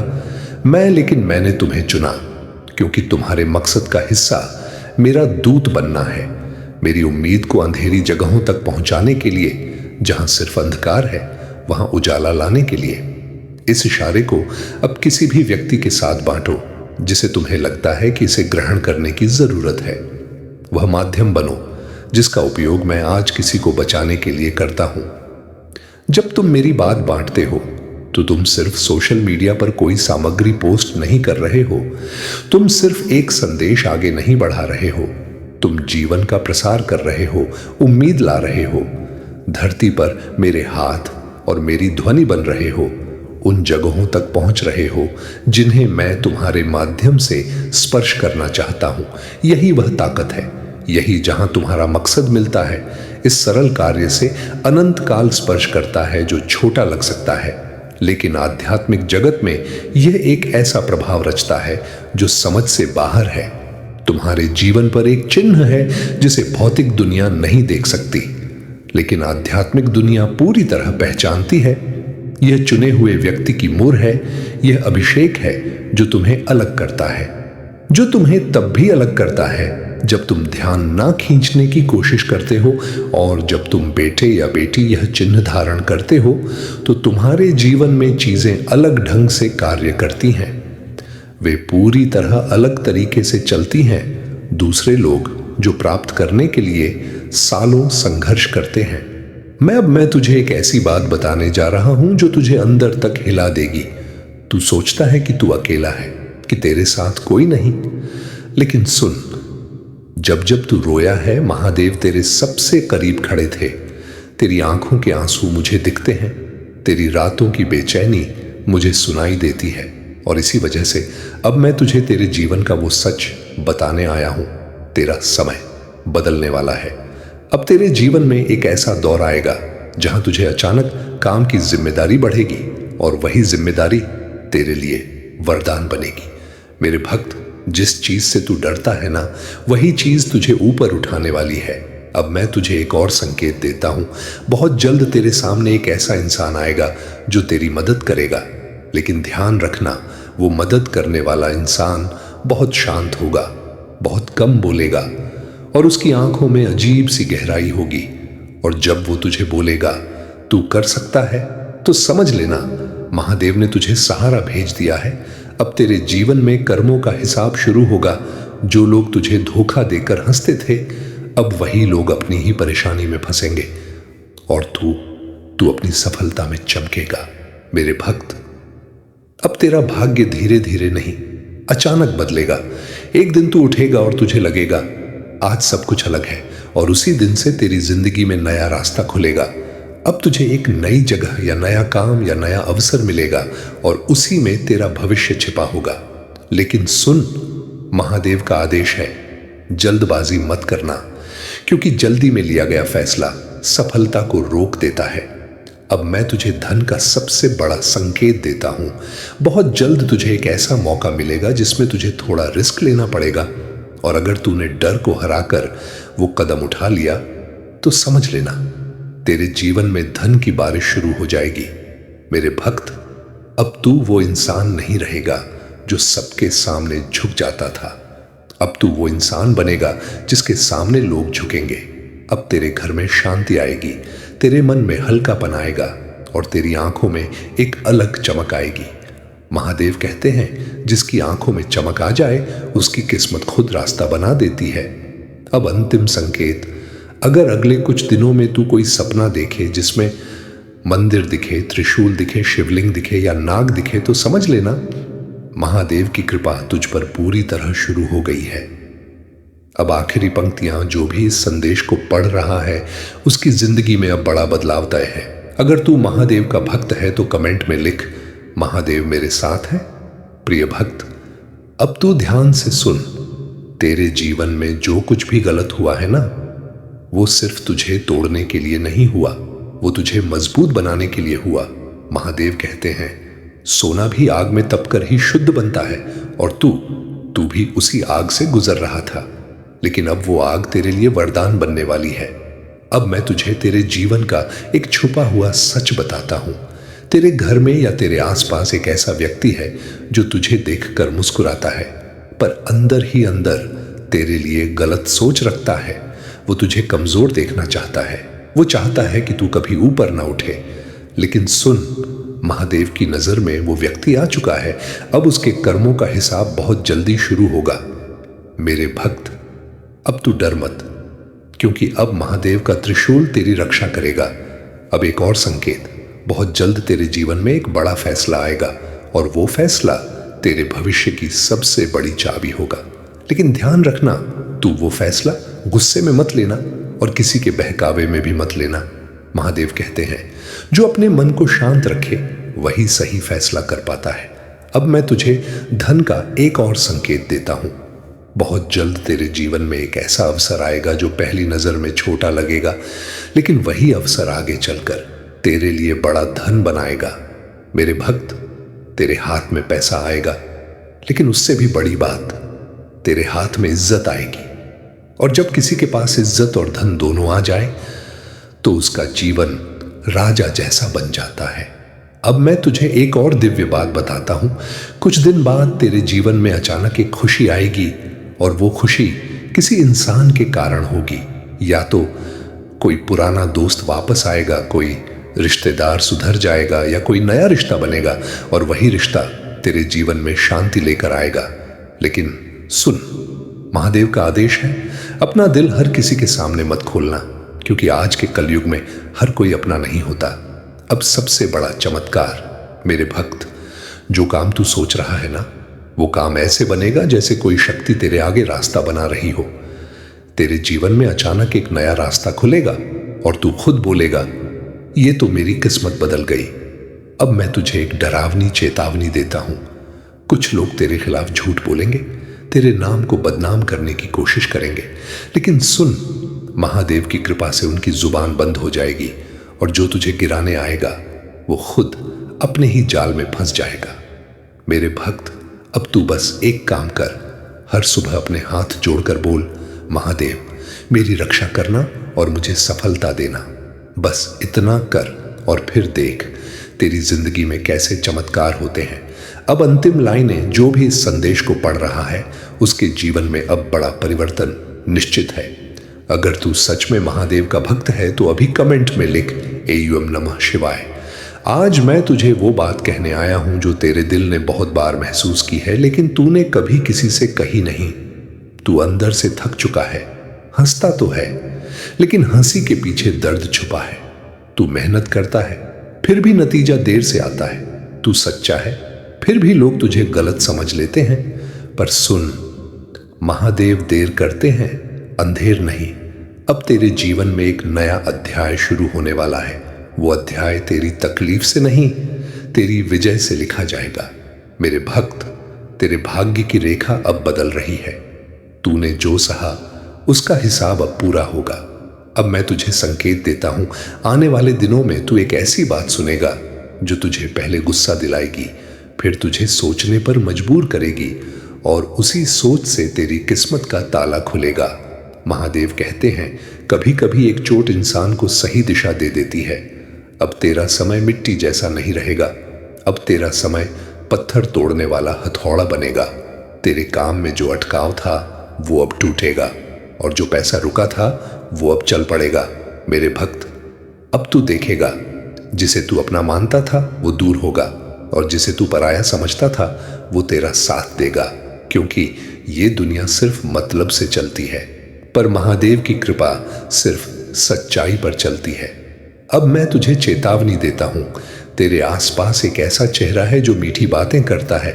लेकिन मैंने तुम्हें चुना क्योंकि तुम्हारे मकसद का हिस्सा मेरा दूत बनना है, मेरी उम्मीद को अंधेरी जगहों तक पहुंचाने के लिए। जहां सिर्फ अंधकार है वहां उजाला लाने के लिए। इस इशारे को अब किसी भी व्यक्ति के साथ बांटो जिसे तुम्हें लगता है कि इसे ग्रहण करने की जरूरत है। वह माध्यम बनो जिसका उपयोग मैं आज किसी को बचाने के लिए करता हूं। जब तुम मेरी बात बांटते हो तो तुम सिर्फ सोशल मीडिया पर कोई सामग्री पोस्ट नहीं कर रहे हो, तुम सिर्फ एक संदेश आगे नहीं बढ़ा रहे हो, तुम जीवन का प्रसार कर रहे हो, उम्मीद ला रहे हो। धरती पर मेरे हाथ और मेरी ध्वनि बन रहे हो, उन जगहों तक पहुंच रहे हो जिन्हें मैं तुम्हारे माध्यम से स्पर्श करना चाहता हूं। यही वह ताकत है, यही जहां तुम्हारा मकसद मिलता है। इस सरल कार्य से अनंत काल स्पर्श करता है जो छोटा लग सकता है, लेकिन आध्यात्मिक जगत में यह एक ऐसा प्रभाव रचता है जो समझ से बाहर है। तुम्हारे जीवन पर एक चिन्ह है जिसे भौतिक दुनिया नहीं देख सकती, लेकिन आध्यात्मिक दुनिया पूरी तरह पहचानती है। यह चुने हुए व्यक्ति की मुहर है, यह अभिषेक है जो तुम्हें अलग करता है, जो तुम्हें तब भी अलग करता है जब तुम ध्यान ना खींचने की कोशिश करते हो, और जब तुम बेटे या बेटी यह चिन्ह धारण करते हो तो तुम्हारे जीवन में चीजें अलग ढंग से कार्य करती हैं। वे पूरी तरह अलग तरीके से चलती हैं। दूसरे लोग जो प्राप्त करने के लिए सालों संघर्ष करते हैं। मैं तुझे एक ऐसी बात बताने जा रहा हूं जो तुझे अंदर तक हिला देगी। तू सोचता है कि तू अकेला है, कि तेरे साथ कोई नहीं, लेकिन सुन, जब जब तू रोया है महादेव तेरे सबसे करीब खड़े थे। तेरी आंखों के आंसू मुझे दिखते हैं, तेरी रातों की बेचैनी मुझे सुनाई देती है, और इसी वजह से अब मैं तुझे तेरे जीवन का वो सच बताने आया हूं। तेरा समय बदलने वाला है। अब तेरे जीवन में एक ऐसा दौर आएगा जहां तुझे अचानक काम की जिम्मेदारी बढ़ेगी, और वही जिम्मेदारी तेरे लिए वरदान बनेगी। मेरे भक्त, जिस चीज से तू डरता है ना, वही चीज तुझे ऊपर उठाने वाली है। अब मैं तुझे एक और संकेत देता हूं। बहुत जल्द तेरे सामने एक ऐसा इंसान आएगा जो तेरी मदद करेगा, लेकिन ध्यान रखना, वो मदद करने वाला इंसान बहुत शांत होगा, बहुत कम बोलेगा, और उसकी आंखों में अजीब सी गहराई होगी। और जब वो तुझे बोलेगा तू कर सकता है, तो समझ लेना महादेव ने तुझे सहारा भेज दिया है। अब तेरे जीवन में कर्मों का हिसाब शुरू होगा। जो लोग तुझे धोखा देकर हंसते थे, अब वही लोग अपनी ही परेशानी में फंसेंगे, और तू अपनी सफलता में चमकेगा। मेरे भक्त, अब तेरा भाग्य धीरे धीरे नहीं, अचानक बदलेगा। एक दिन तू उठेगा और तुझे लगेगा आज सब कुछ अलग है, और उसी दिन से तेरी जिंदगी में नया रास्ता खुलेगा। अब तुझे एक नई जगह या नया काम या नया अवसर मिलेगा, और उसी में तेरा भविष्य छिपा होगा। लेकिन सुन, महादेव का आदेश है, जल्दबाजी मत करना, क्योंकि जल्दी में लिया गया फैसला सफलता को रोक देता है। अब मैं तुझे धन का सबसे बड़ा संकेत देता हूं। बहुत जल्द तुझे एक ऐसा मौका मिलेगा जिसमें तुझे थोड़ा रिस्क लेना पड़ेगा, और अगर तूने डर को हराकर वो कदम उठा लिया तो समझ लेना तेरे जीवन में धन की बारिश शुरू हो जाएगी। मेरे भक्त, अब तू वो इंसान नहीं रहेगा जो सबके सामने झुक जाता था। अब तू वो इंसान बनेगा जिसके सामने लोग झुकेंगे। अब तेरे घर में शांति आएगी, तेरे मन में हल्कापन आएगा, और तेरी आंखों में एक अलग चमक आएगी। महादेव कहते हैं, जिसकी आंखों में चमक आ जाए उसकी किस्मत खुद रास्ता बना देती है। अब अंतिम संकेत, अगर अगले कुछ दिनों में तू कोई सपना देखे जिसमें मंदिर दिखे, त्रिशूल दिखे, शिवलिंग दिखे या नाग दिखे, तो समझ लेना महादेव की कृपा तुझ पर पूरी तरह शुरू हो गई है। अब आखिरी पंक्तियां, जो भी इस संदेश को पढ़ रहा है उसकी जिंदगी में अब बड़ा बदलाव तय है। अगर तू महादेव का भक्त है तो कमेंट में लिख, महादेव मेरे साथ है। प्रिय भक्त, अब तू ध्यान से सुन। तेरे जीवन में जो कुछ भी गलत हुआ है ना, वो सिर्फ तुझे तोड़ने के लिए नहीं हुआ, वो तुझे मजबूत बनाने के लिए हुआ। महादेव कहते हैं, सोना भी आग में तपकर ही शुद्ध बनता है, और तू भी उसी आग से गुजर रहा था, लेकिन अब वो आग तेरे लिए वरदान बनने वाली है। अब मैं तुझे तेरे जीवन का एक छुपा हुआ सच बताता हूं। तेरे घर में या तेरे आसपास एक ऐसा व्यक्ति है जो तुझे देखकर मुस्कुराता है, पर अंदर ही अंदर तेरे लिए गलत सोच रखता है। वो तुझे कमजोर देखना चाहता है, वो चाहता है कि तू कभी ऊपर ना उठे। लेकिन सुन, महादेव की नजर में वो व्यक्ति आ चुका है। अब उसके कर्मों का हिसाब बहुत जल्दी शुरू होगा। मेरे भक्त, अब तू डर मत, क्योंकि अब महादेव का त्रिशूल तेरी रक्षा करेगा। अब एक और संकेत, बहुत जल्द तेरे जीवन में एक बड़ा फैसला आएगा, और वो फैसला तेरे भविष्य की सबसे बड़ी चाबी होगा। लेकिन ध्यान रखना, तू वो फैसला गुस्से में मत लेना और किसी के बहकावे में भी मत लेना। महादेव कहते हैं, जो अपने मन को शांत रखे वही सही फैसला कर पाता है। अब मैं तुझे धन का एक और संकेत देता हूं। बहुत जल्द तेरे जीवन में एक ऐसा अवसर आएगा जो पहली नजर में छोटा लगेगा, लेकिन वही अवसर आगे चलकर तेरे लिए बड़ा धन बनाएगा। मेरे भक्त, तेरे हाथ में पैसा आएगा, लेकिन उससे भी बड़ी बात, तेरे हाथ में इज्जत आएगी। और जब किसी के पास इज्जत और धन दोनों आ जाए तो उसका जीवन राजा जैसा बन जाता है। अब मैं तुझे एक और दिव्य बात बताता हूं। कुछ दिन बाद तेरे जीवन में अचानक एक खुशी आएगी, और वो खुशी किसी इंसान के कारण होगी। या तो कोई पुराना दोस्त वापस आएगा, कोई रिश्तेदार सुधर जाएगा, या कोई नया रिश्ता बनेगा, और वही रिश्ता तेरे जीवन में शांति लेकर आएगा। लेकिन सुन, महादेव का आदेश है, अपना दिल हर किसी के सामने मत खोलना, क्योंकि आज के कलयुग में हर कोई अपना नहीं होता। अब सबसे बड़ा चमत्कार, मेरे भक्त, जो काम तू सोच रहा है ना, वो काम ऐसे बनेगा जैसे कोई शक्ति तेरे आगे रास्ता बना रही हो। तेरे जीवन में अचानक एक नया रास्ता खुलेगा और तू खुद बोलेगा, ये तो मेरी किस्मत बदल गई। अब मैं तुझे एक डरावनी चेतावनी देता हूं। कुछ लोग तेरे खिलाफ झूठ बोलेंगे, तेरे नाम को बदनाम करने की कोशिश करेंगे, लेकिन सुन, महादेव की कृपा से उनकी जुबान बंद हो जाएगी, और जो तुझे गिराने आएगा वो खुद अपने ही जाल में फंस जाएगा। मेरे भक्त, अब तू बस एक काम कर, हर सुबह अपने हाथ जोड़कर बोल, महादेव मेरी रक्षा करना और मुझे सफलता देना। बस इतना कर, और फिर देख तेरी जिंदगी में कैसे चमत्कार होते हैं। अब अंतिम लाइनें, जो भी इस संदेश को पढ़ रहा है उसके जीवन में अब बड़ा परिवर्तन निश्चित है। अगर तू सच में महादेव का भक्त है तो अभी कमेंट में लिख, एयूएम नमः शिवाय। आज मैं तुझे वो बात कहने आया हूं जो तेरे दिल ने बहुत बार महसूस की है, लेकिन तूने कभी किसी से कही नहीं। तू अंदर से थक चुका है, हंसता तो है, लेकिन हंसी के पीछे दर्द छुपा है। तू मेहनत करता है, फिर भी नतीजा देर से आता है। तू सच्चा है, फिर भी लोग तुझे गलत समझ लेते हैं। पर सुन, महादेव देर करते हैं, अंधेर नहीं। अब तेरे जीवन में एक नया अध्याय शुरू होने वाला है। वो अध्याय तेरी तकलीफ से नहीं, तेरी विजय से लिखा जाएगा। मेरे भक्त, तेरे भाग्य की रेखा अब बदल रही है। तूने जो सहा उसका हिसाब अब पूरा होगा। अब मैं तुझे संकेत देता हूं, आने वाले दिनों में तू एक ऐसी बात सुनेगा जो तुझे पहले गुस्सा दिलाएगी, फिर तुझे सोचने पर मजबूर करेगी, और उसी सोच से तेरी किस्मत का ताला खुलेगा। महादेव कहते हैं, कभी कभी एक चोट इंसान को सही दिशा दे देती है। अब तेरा समय मिट्टी जैसा नहीं रहेगा, अब तेरा समय पत्थर तोड़ने वाला हथौड़ा बनेगा। तेरे काम में जो अटकाव था वो अब टूटेगा, और जो पैसा रुका था वो अब चल पड़ेगा। मेरे भक्त, अब तू देखेगा, जिसे तू अपना मानता था वो दूर होगा, और जिसे तू पराया समझता था वो तेरा साथ देगा, क्योंकि ये दुनिया सिर्फ मतलब से चलती है, पर महादेव की कृपा सिर्फ सच्चाई पर चलती है। अब मैं तुझे चेतावनी देता हूं, तेरे आसपास एक ऐसा चेहरा है जो मीठी बातें करता है,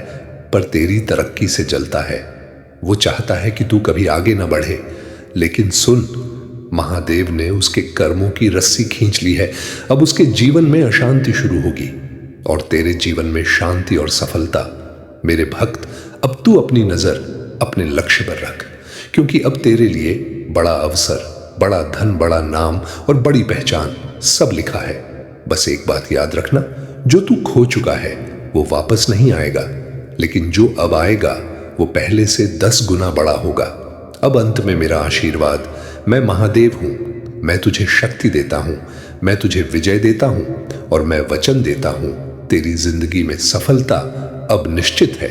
पर तेरी तरक्की से जलता है। वो चाहता है कि तू कभी आगे न बढ़े, लेकिन सुन, महादेव ने उसके कर्मों की रस्सी खींच ली है। अब उसके जीवन में अशांति शुरू होगी और तेरे जीवन में शांति और सफलता। मेरे भक्त, अब तू अपनी नजर अपने लक्ष्य पर रख, क्योंकि अब तेरे लिए बड़ा अवसर, बड़ा धन, बड़ा नाम और बड़ी पहचान सब लिखा है। बस एक बात याद रखना, जो तू खो चुका है वो वापस नहीं आएगा, लेकिन जो अब आएगा वो पहले से 10 गुना बड़ा होगा। अब अंत में मेरा आशीर्वाद, मैं महादेव हूं, मैं तुझे शक्ति देता हूं, मैं तुझे विजय देता हूं और मैं वचन देता हूं, तेरी जिंदगी में सफलता अब निश्चित है।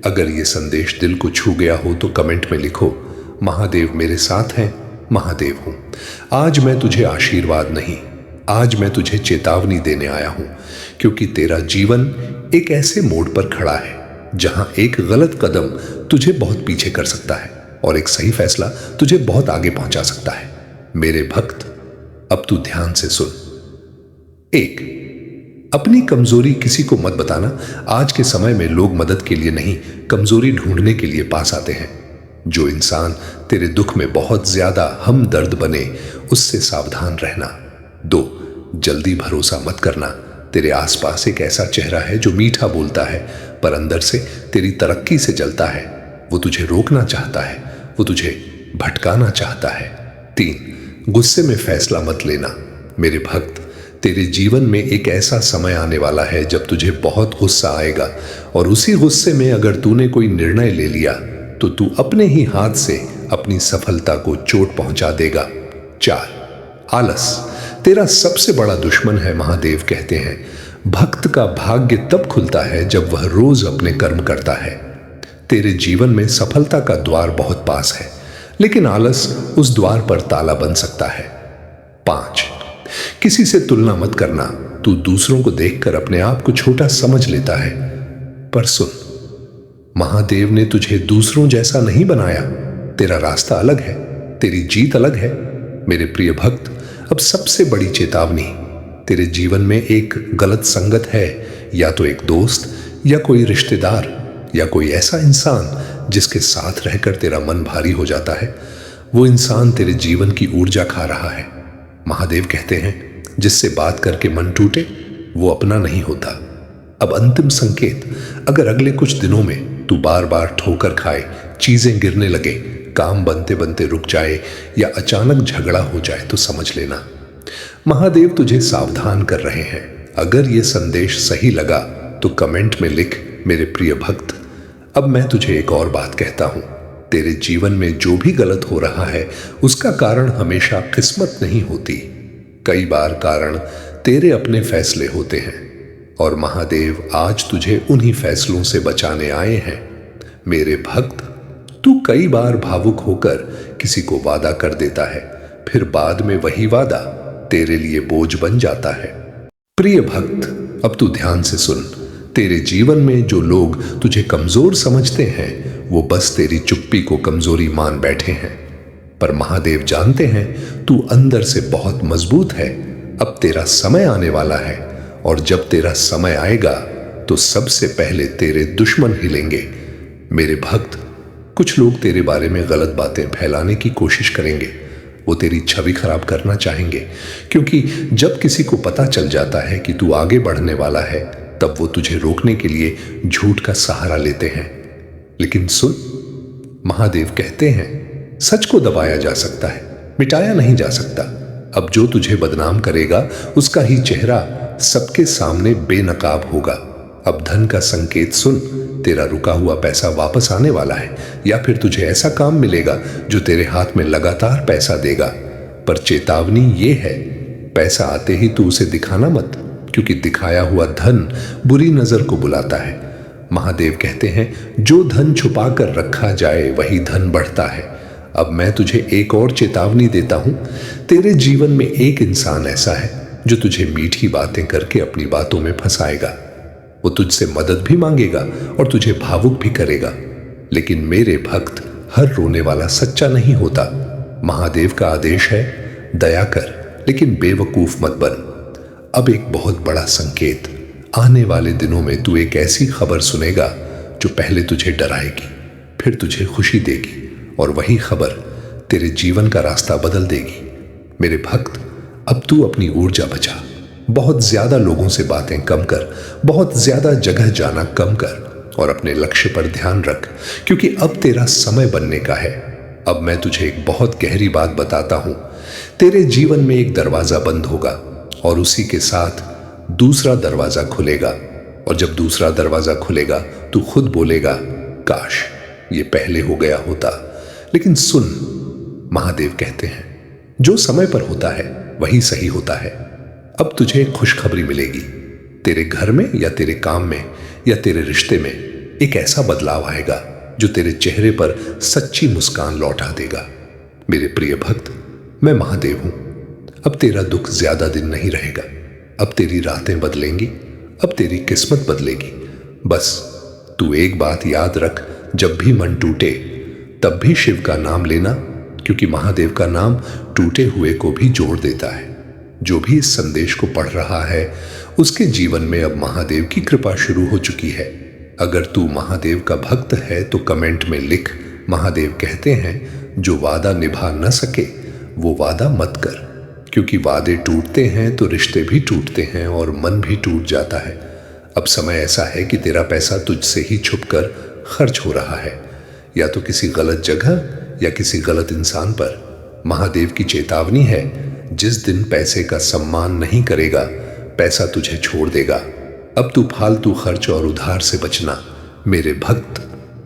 अगर ये संदेश दिल को छू गया हो तो कमेंट में लिखो, महादेव मेरे साथ हैं, महादेव हूं। आज मैं तुझे आशीर्वाद नहीं, आज मैं तुझे चेतावनी देने आया हूं, क्योंकि तेरा जीवन एक ऐसे मोड़ पर खड़ा है जहां एक गलत कदम तुझे बहुत पीछे कर सकता है और एक सही फैसला तुझे बहुत आगे पहुंचा सकता है। मेरे भक्त, अब तू ध्यान से सुन। 1, अपनी कमजोरी किसी को मत बताना। आज के समय में लोग मदद के लिए नहीं, कमजोरी ढूंढने के लिए पास आते हैं। जो इंसान तेरे दुख में बहुत ज्यादा हमदर्द बने, उससे सावधान रहना। 2, जल्दी भरोसा मत करना। तेरे आसपास एक ऐसा चेहरा है जो मीठा बोलता है, पर अंदर से तेरी तरक्की से जलता है। वो तुझे रोकना चाहता है, वो तुझे भटकाना चाहता है। 3, गुस्से में फैसला मत लेना। मेरे भक्त, तेरे जीवन में एक ऐसा समय आने वाला है जब तुझे बहुत गुस्सा आएगा, और उसी गुस्से में अगर तूने कोई निर्णय ले लिया तो तू अपने ही हाथ से अपनी सफलता को चोट पहुंचा देगा। 4, आलस तेरा सबसे बड़ा दुश्मन है। महादेव कहते हैं, भक्त का भाग्य तब खुलता है जब वह रोज अपने कर्म करता है। तेरे जीवन में सफलता का द्वार बहुत पास है, लेकिन आलस उस द्वार पर ताला बन सकता है। 5, किसी से तुलना मत करना। तू दूसरों को देखकर अपने आप को छोटा समझ लेता है, पर सुन, महादेव ने तुझे दूसरों जैसा नहीं बनाया। तेरा रास्ता अलग है, तेरी जीत अलग है। मेरे प्रिय भक्त, अब सबसे बड़ी चेतावनी, तेरे जीवन में एक गलत संगत है, या तो एक दोस्त या कोई रिश्तेदार या कोई ऐसा इंसान जिसके साथ रहकर तेरा मन भारी हो जाता है। वो इंसान तेरे जीवन की ऊर्जा खा रहा है। महादेव कहते हैं, जिससे बात करके मन टूटे वो अपना नहीं होता। अब अंतिम संकेत, अगर अगले कुछ दिनों में तू बार बार ठोकर खाए, चीजें गिरने लगे, काम बनते बनते रुक जाए या अचानक झगड़ा हो जाए तो समझ लेना, महादेव तुझे सावधान कर रहे हैं। अगर ये संदेश सही लगा तो कमेंट में लिख, मेरे प्रिय भक्त, अब मैं तुझे एक और बात कहता हूं, तेरे जीवन में जो भी गलत हो रहा है उसका कारण हमेशा किस्मत नहीं होती। कई बार कारण तेरे अपने फैसले होते हैं, और महादेव आज तुझे उन्हीं फैसलों से बचाने आए हैं। मेरे भक्त, तू कई बार भावुक होकर किसी को वादा कर देता है, फिर बाद में वही वादा तेरे लिए बोझ बन जाता है। प्रिय भक्त, अब तू ध्यान से सुन। तेरे जीवन में जो लोग तुझे कमजोर समझते हैं वो बस तेरी चुप्पी को कमजोरी मान बैठे हैं, पर महादेव जानते हैं तू अंदर से बहुत मजबूत है। अब तेरा समय आने वाला है, और जब तेरा समय आएगा तो सबसे पहले तेरे दुश्मन हिलेंगे। मेरे भक्त, कुछ लोग तेरे बारे में गलत बातें फैलाने की कोशिश करेंगे। वो तेरी छवि खराब करना चाहेंगे, क्योंकि जब किसी को पता चल जाता है कि तू आगे बढ़ने वाला है, तब वो तुझे रोकने के लिए झूठ का सहारा लेते हैं। लेकिन सुन, महादेव कहते हैं, सच को दबाया जा सकता है, मिटाया नहीं जा सकता। अब जो तुझे बदनाम करेगा उसका ही चेहरा सबके सामने बेनकाब होगा। अब धन का संकेत सुन, तेरा रुका हुआ पैसा वापस आने वाला है, या फिर तुझे ऐसा काम मिलेगा जो तेरे हाथ में लगातार पैसा देगा। पर चेतावनी ये है, पैसा आते ही तू उसे दिखाना मत, क्योंकि दिखाया हुआ धन बुरी नजर को बुलाता है। महादेव कहते हैं, जो धन छुपा कर रखा जाए वही धन बढ़ता है। अब मैं तुझे एक और चेतावनी देता हूं, तेरे जीवन में एक इंसान ऐसा है जो तुझे मीठी बातें करके अपनी बातों में फंसाएगा। वो तुझसे मदद भी मांगेगा और तुझे भावुक भी करेगा, लेकिन मेरे भक्त, हर रोने वाला सच्चा नहीं होता। महादेव का आदेश है, दया कर, लेकिन बेवकूफ मत बन। अब एक बहुत बड़ा संकेत, आने वाले दिनों में तू एक ऐसी खबर सुनेगा जो पहले तुझे डराएगी, फिर तुझे खुशी देगी, और वही खबर तेरे जीवन का रास्ता बदल देगी। मेरे भक्त, अब तू अपनी ऊर्जा बचा। बहुत ज्यादा लोगों से बातें कम कर, बहुत ज्यादा जगह जाना कम कर और अपने लक्ष्य पर ध्यान रख, क्योंकि अब तेरा समय बनने का है। अब मैं तुझे एक बहुत गहरी बात बताता हूं। तेरे जीवन में एक दरवाजा बंद होगा और उसी के साथ दूसरा दरवाजा खुलेगा, और जब दूसरा दरवाजा खुलेगा तू खुद बोलेगा, काश ये पहले हो गया होता। लेकिन सुन, महादेव कहते हैं, जो समय पर होता है वही सही होता है। अब तुझे एक खुशखबरी मिलेगी। तेरे घर में या तेरे काम में या तेरे रिश्ते में एक ऐसा बदलाव आएगा जो तेरे चेहरे पर सच्ची मुस्कान लौटा देगा। मेरे प्रिय भक्त, मैं महादेव हूं। अब तेरा दुख ज्यादा दिन नहीं रहेगा। अब तेरी रातें बदलेंगी, अब तेरी किस्मत बदलेगी। बस तू एक बात याद रख, जब भी मन टूटे तब भी शिव का नाम लेना, क्योंकि महादेव का नाम टूटे हुए को भी जोड़ देता है। जो भी इस संदेश को पढ़ रहा है उसके जीवन में अब महादेव की कृपा शुरू हो चुकी है। अगर तू महादेव का भक्त है तो कमेंट में लिख, महादेव कहते हैं जो वादा निभा न सके वो वादा मत कर, क्योंकि वादे टूटते हैं तो रिश्ते भी टूटते हैं और मन भी टूट जाता है। अब समय ऐसा है कि तेरा पैसा तुझसे ही छुपकर खर्च हो रहा है, या तो किसी गलत जगह या किसी गलत इंसान पर। महादेव की चेतावनी है, जिस दिन पैसे का सम्मान नहीं करेगा पैसा तुझे छोड़ देगा। अब तू फालतू खर्च और उधार से बचना। मेरे भक्त,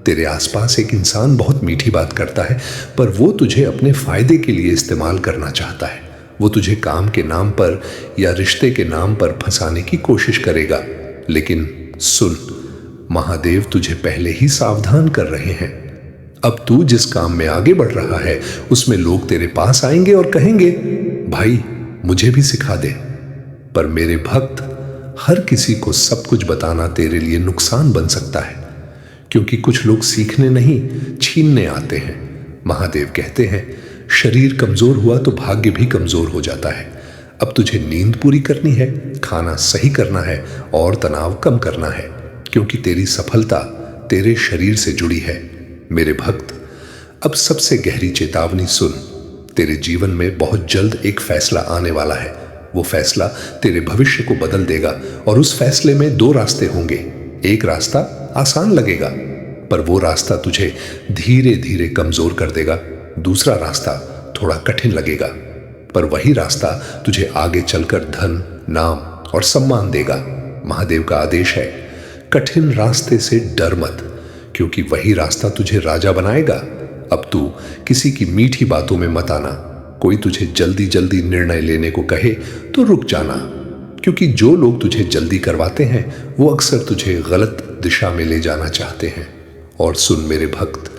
तेरे आसपास एक इंसान बहुत मीठी बात करता है, पर वो तुझे अपने फायदे के लिए इस्तेमाल करना चाहता है। वो तुझे काम के नाम पर या रिश्ते के नाम पर फंसाने की कोशिश करेगा। लेकिन सुन, महादेव तुझे पहले ही सावधान कर रहे हैं। अब तू जिस काम में आगे बढ़ रहा है उसमें लोग तेरे पास आएंगे और कहेंगे, भाई मुझे भी सिखा दे। पर मेरे भक्त, हर किसी को सब कुछ बताना तेरे लिए नुकसान बन सकता है, क्योंकि कुछ लोग सीखने नहीं छीनने आते हैं। महादेव कहते हैं, शरीर कमजोर हुआ तो भाग्य भी कमजोर हो जाता है। अब तुझे नींद पूरी करनी है, खाना सही करना है और तनाव कम करना है, क्योंकि तेरी सफलता तेरे शरीर से जुड़ी है। मेरे भक्त, अब सबसे गहरी चेतावनी सुन। तेरे जीवन में बहुत जल्द एक फैसला आने वाला है। वो फैसला तेरे भविष्य को बदल देगा, और उस फैसले में दो रास्ते होंगे। एक रास्ता आसान लगेगा, पर वो रास्ता तुझे धीरे धीरे कमजोर कर देगा। दूसरा रास्ता थोड़ा कठिन लगेगा, पर वही रास्ता तुझे आगे चलकर धन, नाम और सम्मान देगा। महादेव का आदेश है, कठिन रास्ते से डर मत, क्योंकि वही रास्ता तुझे राजा बनाएगा। अब तू किसी की मीठी बातों में मत आना। कोई तुझे जल्दी जल्दी निर्णय लेने को कहे तो रुक जाना, क्योंकि जो लोग तुझे जल्दी करवाते हैं वो अक्सर तुझे गलत दिशा में ले जाना चाहते हैं। और सुन मेरे भक्त,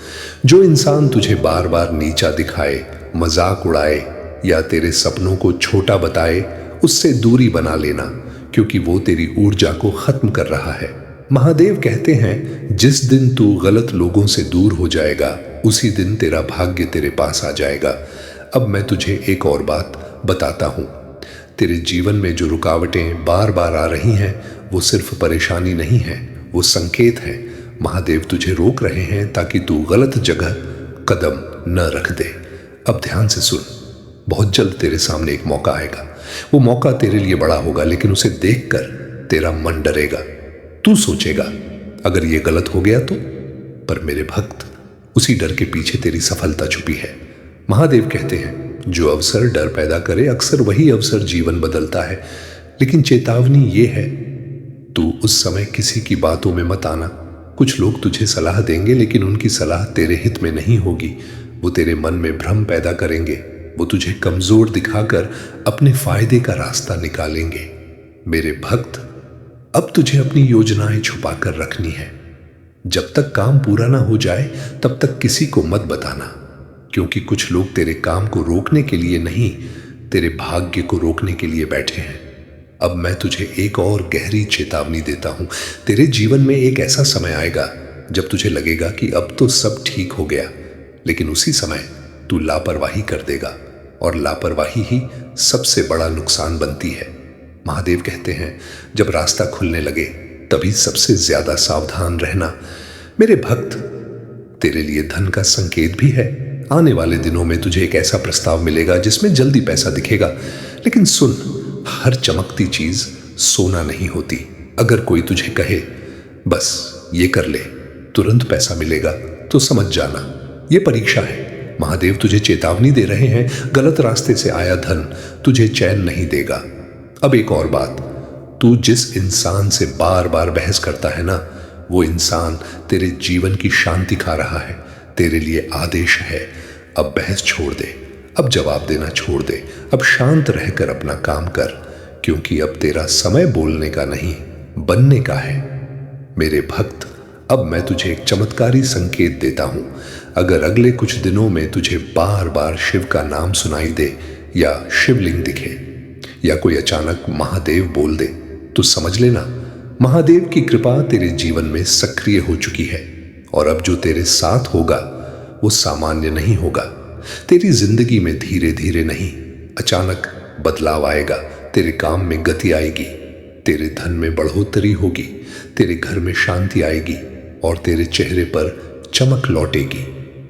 जो इंसान तुझे बार बार नीचा दिखाए, मजाक उड़ाए या तेरे सपनों को छोटा बताए, उससे दूरी बना लेना, क्योंकि वो तेरी ऊर्जा को खत्म कर रहा है। महादेव कहते हैं, जिस दिन तू गलत लोगों से दूर हो जाएगा उसी दिन तेरा भाग्य तेरे पास आ जाएगा। अब मैं तुझे एक और बात बताता हूं। तेरे जीवन में जो रुकावटें बार बार आ रही हैं वो सिर्फ परेशानी नहीं है, वो संकेत है। महादेव तुझे रोक रहे हैं ताकि तू गलत जगह कदम न रख दे। अब ध्यान से सुन, बहुत जल्द तेरे सामने एक मौका आएगा। वो मौका तेरे लिए बड़ा होगा, लेकिन उसे देखकर तेरा मन डरेगा। तू सोचेगा, अगर ये गलत हो गया तो? पर मेरे भक्त, उसी डर के पीछे तेरी सफलता छुपी है। महादेव कहते हैं, जो अवसर डर पैदा करे अक्सर वही अवसर जीवन बदलता है। लेकिन चेतावनी ये है, तू उस समय किसी की बातों में मत आना। कुछ लोग तुझे सलाह देंगे, लेकिन उनकी सलाह तेरे हित में नहीं होगी। वो तेरे मन में भ्रम पैदा करेंगे। वो तुझे कमजोर दिखाकर अपने फायदे का रास्ता निकालेंगे। मेरे भक्त, अब तुझे अपनी योजनाएं छुपा कर रखनी है। जब तक काम पूरा ना हो जाए तब तक किसी को मत बताना, क्योंकि कुछ लोग तेरे काम को रोकने के लिए नहीं, तेरे भाग्य को रोकने के लिए बैठे हैं। अब मैं तुझे एक और गहरी चेतावनी देता हूं। तेरे जीवन में एक ऐसा समय आएगा जब तुझे लगेगा कि अब तो सब ठीक हो गया, लेकिन उसी समय तू लापरवाही कर देगा, और लापरवाही ही सबसे बड़ा नुकसान बनती है। महादेव कहते हैं, जब रास्ता खुलने लगे तभी सबसे ज्यादा सावधान रहना, मेरे भक्त, तेरे लिए धन का संकेत भी है। आने वाले दिनों में तुझे एक ऐसा प्रस्ताव मिलेगा जिसमें जल्दी पैसा दिखेगा। लेकिन सुन, हर चमकती चीज सोना नहीं होती। अगर कोई तुझे कहे बस ये कर ले, तुरंत पैसा मिलेगा, तो समझ जाना ये परीक्षा है। महादेव तुझे चेतावनी दे रहे हैं, गलत रास्ते से आया धन तुझे चैन नहीं देगा। अब एक और बात, तू जिस इंसान से बार बार बहस करता है ना, वो इंसान तेरे जीवन की शांति खा रहा है। तेरे लिए आदेश है, अब बहस छोड़ दे, अब जवाब देना छोड़ दे, अब शांत रहकर अपना काम कर, क्योंकि अब तेरा समय बोलने का नहीं, बनने का है। मेरे भक्त, अब मैं तुझे एक चमत्कारी संकेत देता हूं। अगर अगले कुछ दिनों में तुझे बार बार शिव का नाम सुनाई दे, या शिवलिंग दिखे, या कोई अचानक महादेव बोल दे, तो समझ लेना महादेव की कृपा तेरे जीवन में सक्रिय हो चुकी है। और अब जो तेरे साथ होगा वो सामान्य नहीं होगा। तेरी जिंदगी में धीरे धीरे नहीं, अचानक बदलाव आएगा। तेरे काम में गति आएगी, तेरे धन में बढ़ोतरी होगी, तेरे घर में शांति आएगी और तेरे चेहरे पर चमक लौटेगी।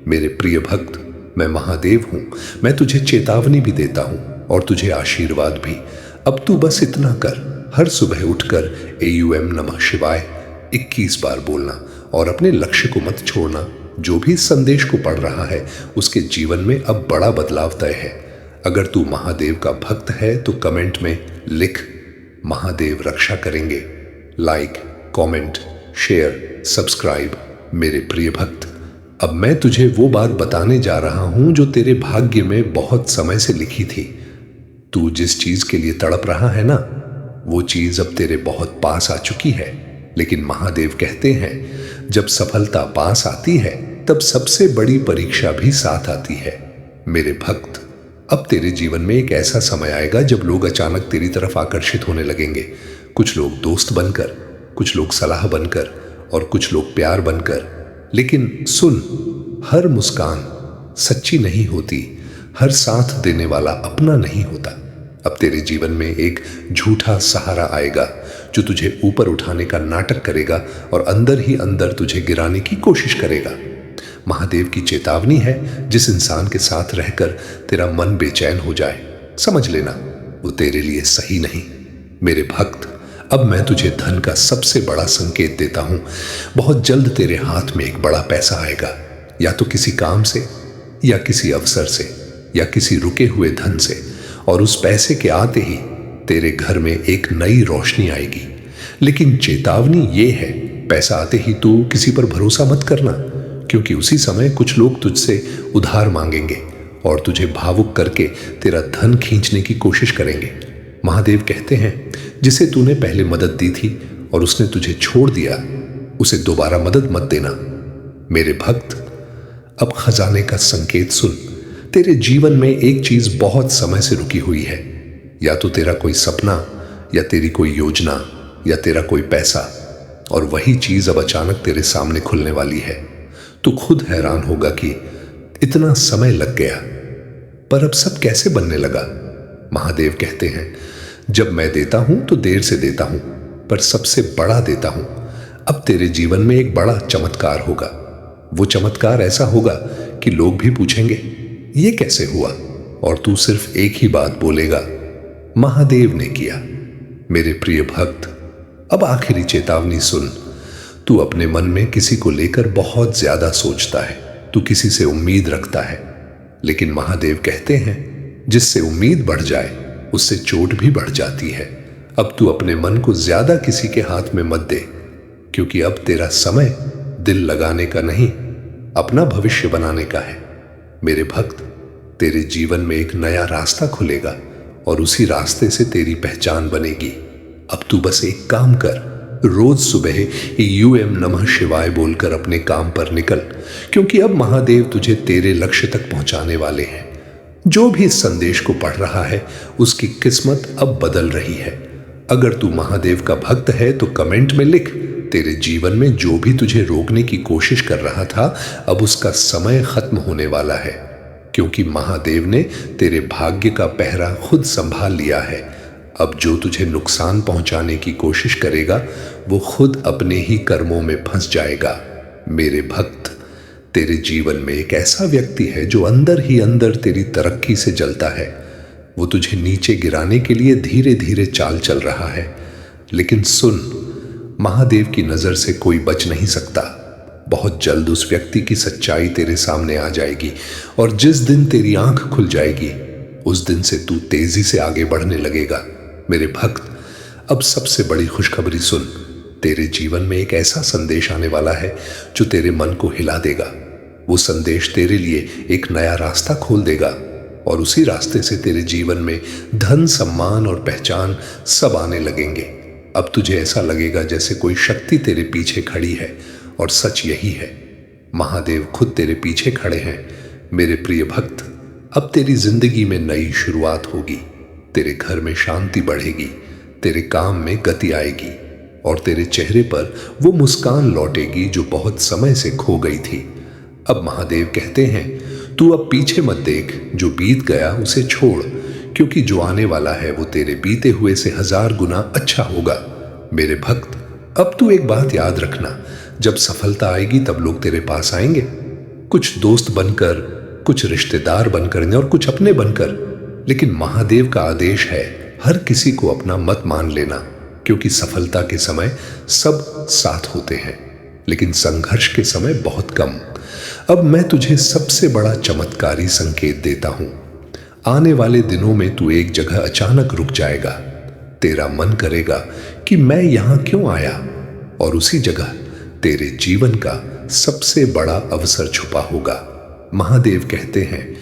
मेरे प्रिय भक्त, मैं महादेव हूं। मैं तुझे चेतावनी भी देता हूं और तुझे आशीर्वाद भी। अब तू बस इतना कर, हर सुबह उठकर AUM नमः शिवाय 21 बार बोलना और अपने लक्ष्य को मत छोड़ना। जो भी इस संदेश को पढ़ रहा है उसके जीवन में अब बड़ा बदलाव तय है। अगर तू महादेव का भक्त है तो कमेंट में लिख, महादेव रक्षा करेंगे। Like, comment, share, subscribe. मेरे प्रिय भक्त, अब मैं तुझे वो बात बताने जा रहा हूं जो तेरे भाग्य में बहुत समय से लिखी थी। तू जिस चीज के लिए तड़प रहा है ना, वो चीज अब तेरे बहुत पास आ चुकी है। लेकिन महादेव कहते हैं, जब सफलता पास आती है तब सबसे बड़ी परीक्षा भी साथ आती है। मेरे भक्त, अब तेरे जीवन में एक ऐसा समय आएगा जब लोग अचानक तेरी तरफ आकर्षित होने लगेंगे। कुछ लोग दोस्त बनकर, कुछ लोग सलाह बनकर और कुछ लोग प्यार बनकर। लेकिन सुन, हर मुस्कान सच्ची नहीं होती, हर साथ देने वाला अपना नहीं होता। अब तेरे जीवन में एक झूठा सहारा आएगा जो तुझे ऊपर उठाने का नाटक करेगा और अंदर ही अंदर तुझे गिराने की कोशिश करेगा। महादेव की चेतावनी है, जिस इंसान के साथ रहकर तेरा मन बेचैन हो जाए, समझ लेना वो तेरे लिए सही नहीं। मेरे भक्त, अब मैं तुझे धन का सबसे बड़ा संकेत देता हूं। बहुत जल्द तेरे हाथ में एक बड़ा पैसा आएगा, या तो किसी काम से, या किसी अवसर से, या किसी रुके हुए धन से। और उस पैसे के आते ही तेरे घर में एक नई रोशनी आएगी। लेकिन चेतावनी ये है, पैसा आते ही तू किसी पर भरोसा मत करना, क्योंकि उसी समय कुछ लोग तुझसे उधार मांगेंगे और तुझे भावुक करके तेरा धन खींचने की कोशिश करेंगे। महादेव कहते हैं, जिसे तूने पहले मदद दी थी और उसने तुझे छोड़ दिया, उसे दोबारा मदद मत देना। मेरे भक्त, अब खजाने का संकेत सुन। तेरे जीवन में एक चीज बहुत समय से रुकी हुई है, या तो तेरा कोई सपना, या तेरी कोई योजना, या तेरा कोई पैसा। और वही चीज अब अचानक तेरे सामने खुलने वाली है। तू खुद हैरान होगा कि इतना समय लग गया, पर अब सब कैसे बनने लगा। महादेव कहते हैं, जब मैं देता हूं तो देर से देता हूं, पर सबसे बड़ा देता हूं। अब तेरे जीवन में एक बड़ा चमत्कार होगा। वो चमत्कार ऐसा होगा कि लोग भी पूछेंगे, ये कैसे हुआ? और तू सिर्फ एक ही बात बोलेगा, महादेव ने किया। मेरे प्रिय भक्त, अब आखिरी चेतावनी सुन। तू अपने मन में किसी को लेकर बहुत ज्यादा सोचता है, तू किसी से उम्मीद रखता है। लेकिन महादेव कहते हैं, जिससे उम्मीद बढ़ जाए उससे चोट भी बढ़ जाती है। अब तू अपने मन को ज्यादा किसी के हाथ में मत दे, क्योंकि अब तेरा समय दिल लगाने का नहीं, अपना भविष्य बनाने का है। मेरे भक्त, तेरे जीवन में एक नया रास्ता खुलेगा और उसी रास्ते से तेरी पहचान बनेगी। अब तू बस एक काम कर, रोज सुबह AUM नमः शिवाय बोलकर अपने काम पर निकल, क्योंकि अब महादेव तुझे तेरे लक्ष्य तक पहुंचाने वाले हैं। जो भी इस संदेश को पढ़ रहा है उसकी किस्मत अब बदल रही है। अगर तू महादेव का भक्त है तो कमेंट में लिख, तेरे जीवन में जो भी तुझे रोकने की कोशिश कर रहा था, अब उसका समय खत्म होने वाला है, क्योंकि महादेव ने तेरे भाग्य का पहरा खुद संभाल लिया है। अब जो तुझे नुकसान पहुंचाने की कोशिश करेगा वो खुद अपने ही कर्मों में फंस जाएगा। मेरे भक्त, तेरे जीवन में एक ऐसा व्यक्ति है जो अंदर ही अंदर तेरी तरक्की से जलता है। वो तुझे नीचे गिराने के लिए धीरे धीरे चाल चल रहा है। लेकिन सुन, महादेव की नजर से कोई बच नहीं सकता। बहुत जल्द उस व्यक्ति की सच्चाई तेरे सामने आ जाएगी, और जिस दिन तेरी आंख खुल जाएगी उस दिन से तू तेजी से आगे बढ़ने लगेगा। मेरे भक्त, अब सबसे बड़ी खुशखबरी सुन। तेरे जीवन में एक ऐसा संदेश आने वाला है जो तेरे मन को हिला देगा। वो संदेश तेरे लिए एक नया रास्ता खोल देगा, और उसी रास्ते से तेरे जीवन में धन, सम्मान और पहचान सब आने लगेंगे। अब तुझे ऐसा लगेगा जैसे कोई शक्ति तेरे पीछे खड़ी है, और सच यही है, महादेव खुद तेरे पीछे खड़े हैं। मेरे प्रिय भक्त, अब तेरी जिंदगी में नई शुरुआत होगी। तेरे घर में शांति बढ़ेगी, तेरे काम में गति आएगी, और तेरे चेहरे पर वो मुस्कान लौटेगी जो बहुत समय से खो गई थी। अब महादेव कहते हैं, तू अब पीछे मत देख, जो बीत गया उसे छोड़, क्योंकि जो आने वाला है वो तेरे बीते हुए से 1000 गुना अच्छा होगा। मेरे भक्त, अब तू एक बात याद रखना, जब सफलता आएगी तब लोग तेरे पास आएंगे, कुछ दोस्त बनकर, कुछ रिश्तेदार बनकर और कुछ अपने बनकर। लेकिन महादेव का आदेश है, हर किसी को अपना मत मान लेना, क्योंकि सफलता के समय सब साथ होते हैं, लेकिन संघर्ष के समय बहुत कम। अब मैं तुझे सबसे बड़ा चमत्कारी संकेत देता हूं। आने वाले दिनों में तू एक जगह अचानक रुक जाएगा। तेरा मन करेगा कि मैं यहां क्यों आया, और उसी जगह तेरे जीवन का सबसे बड़ा अवसर छुपा होगा। महादेव कहते हैं,